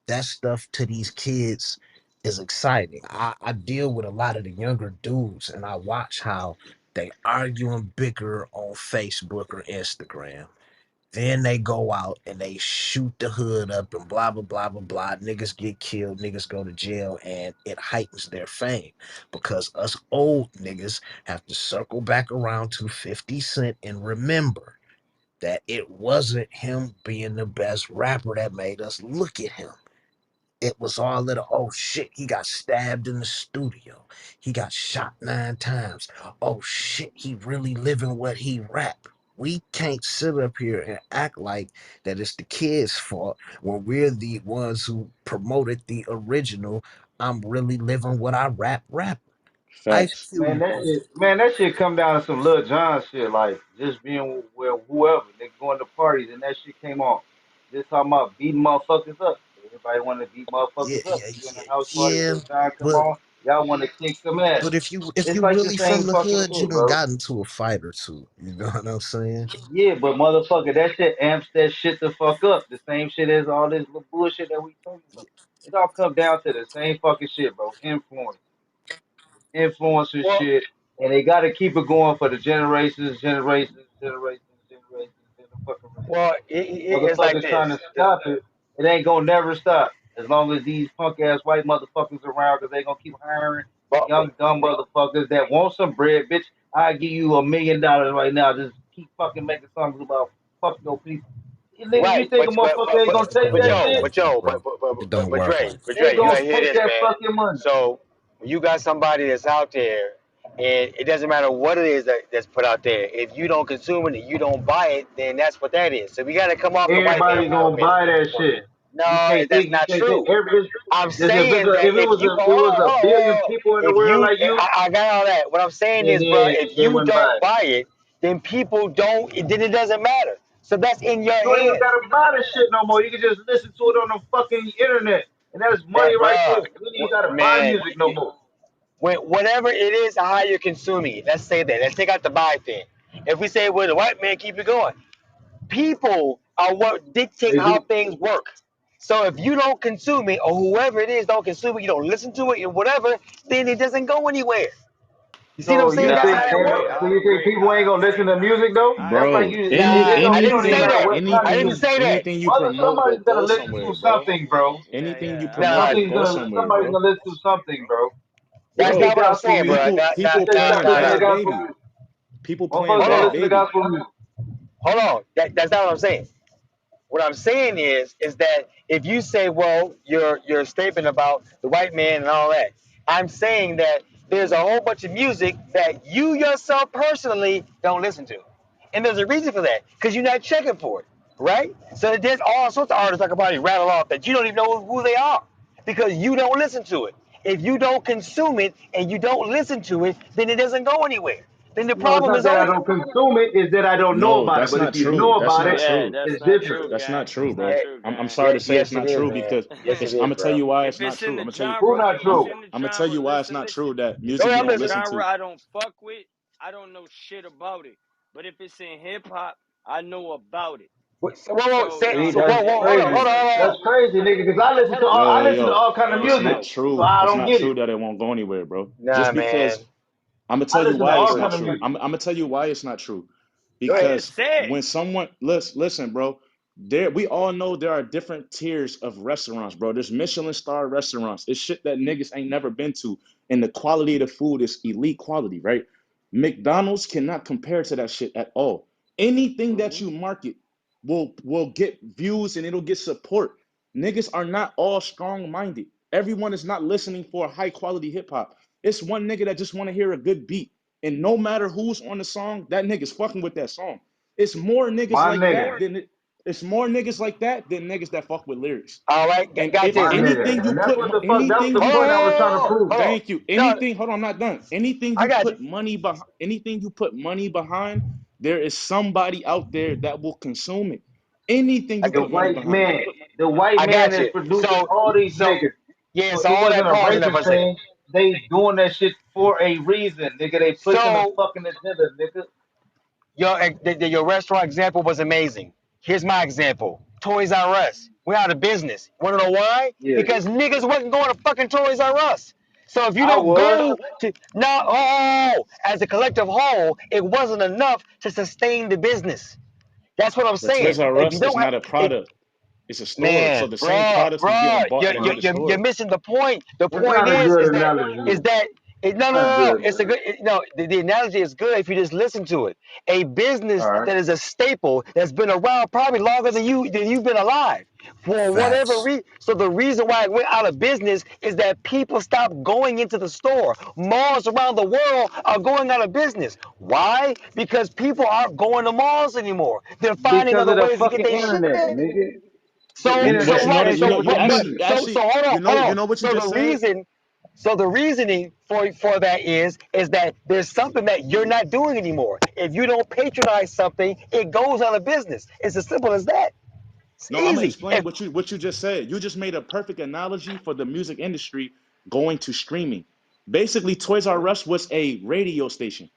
that stuff to these kids is exciting. I deal with a lot of the younger dudes and I watch how they argue and bicker on Facebook or Instagram. Then they go out and they shoot the hood up and blah blah blah blah blah. Niggas get killed, niggas go to jail, and it heightens their fame because us old niggas have to circle back around to 50 Cent and remember that it wasn't him being the best rapper that made us look at him. It was all little, oh shit, he got stabbed in the studio. He got shot 9 times. Oh shit, he really living what he rap. We can't sit up here and act like that it's the kids' fault when we're the ones who promoted the original. I'm really living what I rap. Ice Facts. Cube was Man, that shit come down to some Lil Jon shit, like just being with whoever. They going to parties and that shit came on. Just talking about beating motherfuckers up. Everybody want to beat yeah, motherfuckers up. yeah, You in yeah, a house party, yeah. Lil Jon come But on, y'all want to kick some ass. but if you It's like the really same from the fucking hood, you shit, done bro. got into a fight or two. You know what I'm saying? Yeah, but motherfucker, that shit amps that shit the fuck up. The same shit as all this little bullshit that we talking about. It all come down to the same fucking shit, bro. Influencers Well, shit, and they got to keep it going for the generations. well, it's like Motherfuckers trying to this. stop it. It ain't gonna never stop as long as these punk ass white motherfuckers around, because they gonna keep hiring But young dumb motherfuckers that want some bread, bitch. I give you $1 million right now. Just keep fucking making songs about fuck your people. You nigga, you right, think a motherfucker ain't gonna It take don't that work Joe, shit? like but that, Joe, bro. It don't but work Dre, like but They Dre, you gonna gotta hear take this, that man. fucking money. So when you got somebody that's out there, and it doesn't matter what it is that's put out there. If you don't consume it, and you don't buy it, then that's what that is. So we gotta come off the white man Everybody for a gonna minute. buy that shit. No, that's You not can't think true. every I'm just saying that if it if was you it hold was on, hold a on, billion hold on. people in the If world you, like you, I got all that. What I'm saying then is, bro, yeah, if they you wouldn't buy don't it. buy it, then people don't. Then it doesn't matter. So that's in your You ain't even hands, gotta buy the shit no more. You can just listen to it on the fucking internet, and that's money that, right bro. there. You ain't even gotta buy Man, music no more. when whatever it is, how you're consuming it. Let's say that. Let's take out the buy thing. If we say, well, the white man keep it going, people are what dictate They how do. things work. So if you don't consume it, or whoever it is don't consume it, you don't listen to it, and whatever, then it doesn't go anywhere. You see what I'm So saying? you That's think Nah, how I it agree. works. so I you think agree. people ain't I gonna listen agree. to music though? I That's like agree. Bro, you. Nah, It I don't. It didn't don't even say matter that. what I country didn't you. say that. anything you Mother, promote will somebody's gonna go listen somewhere, to bro. something, bro. Anything you Nah, promote will Something's go gonna. somewhere, Somebody's bro. gonna listen to something, bro. They that's say not what I'm gospel saying, bro. music. People They Nah, playing start nah, listening nah. to bad gospel baby. music. People playing Motherfuckers Hold gonna bad on, listen to baby. gospel music. hold on. That's not what I'm saying. What I'm saying is that if you say, well, your statement about the white man and all that, I'm saying that there's a whole bunch of music that you yourself personally don't listen to, and there's a reason for that because you're not checking for it, right? So there's all sorts of artists I could probably rattle off that you don't even know who they are because you don't listen to it. If you don't consume it and you don't listen to it, then it doesn't go anywhere. Then the No, it's problem not is that I over. don't consume it. It's that I don't know No, about it. that's But if not you true. know That's about not it, Yeah, true. that's it's not different. true, That's not gang. true, It's not bro. Yeah, true, I'm gang. sorry to say it's yes, it not is, true man. because Yes, it I'm is, gonna tell bro. you why If it's not it's in true. the Who genre, not if I'm it's true? in the I'm gonna tell genre, you why it's not listen. true that If Go music it's ahead, you I'm in the don't listening. listen genre to. I don't fuck with, I don't know shit about it. But if it's in hip hop, I know about it. Whoa, So say, it's See, so, that's whoa, yeah, whoa, hold on, crazy. hold on, listen, hold That's on. crazy, nigga. Because Yo, I yo, listen to yo. all kind of It's music, not listen. so true. I It's don't not get it. true that it won't go anywhere, bro. Nah, Just man. because I'm gonna I tell you listen to why Not it's all not kind true. of true. music. I'm gonna tell you why it's not true. Go ahead. Yeah, Because say it. when someone listen, bro, there we all know there are different tiers of restaurants, bro. There's Michelin star restaurants. It's shit that niggas ain't never been to, and the quality of the food is elite quality, right? McDonald's cannot compare to that shit at all. Anything that Hmm. you market will get views and it'll get support. Niggas are not all strong minded. Everyone is not listening for high quality hip hop. It's one nigga that just want to hear a good beat. And no matter who's on the song, that nigga's fucking with that song. It's more niggas My like nigga, that than it's more niggas like that than niggas that fuck with lyrics. All right, And got if my this. nigga, anything you and that's put what the fuck. That was anything the Hold you on, point put I was trying to prove. hold on. thank you. No, Anything, hold on, I'm not done. Anything I you got you. put money behind, anything you put money behind, there is somebody out there that will consume it. Anything I you The got, put money white behind. man, the white I man got is you. producing all these So, niggas. yeah, So so it all wasn't that a pausing there for racist a second. thing. They doing that shit for a reason, nigga. They pushing a So, fucking agenda, nigga. your restaurant example was amazing. Here's my example: Toys R Us. We're out of business. Want to know why? Yeah, Because niggas wasn't going to fucking Toys R Us. So if you I don't was. go to now, oh, as a collective whole, it wasn't enough to sustain the business. That's what I'm But saying. Toys R If you Us is don't have, not a if product. It's a store. So man, the same bro, products was bro, getting bought you're in you're other you're, you're stores. missing the point. The That's point not a is, good is that is analogy. that no, no, Not no, no. good, It's a man. good. No, the analogy is good if you just listen to it. A All business right. that is a staple that's been around probably longer than you've been alive. For whatever Facts. reason, so the reason why it went out of business is that people stopped going into the store. Malls around the world are going out of business. Why? Because people aren't going to malls anymore. They're finding Because of other the ways to get fucking their shit internet, there. nigga. The So But internet you know right, that changed so you but actually so actually hold on, hold you on. know what you So the just said. reason, so the reasoning for that is that there's something that you're not doing anymore. If you don't patronize something, it goes out of business. It's as simple as that. It's No, I'm gonna easy. explain If what you just said. You just made a perfect analogy for the music industry going to streaming. Basically, Toys R Us was a radio station.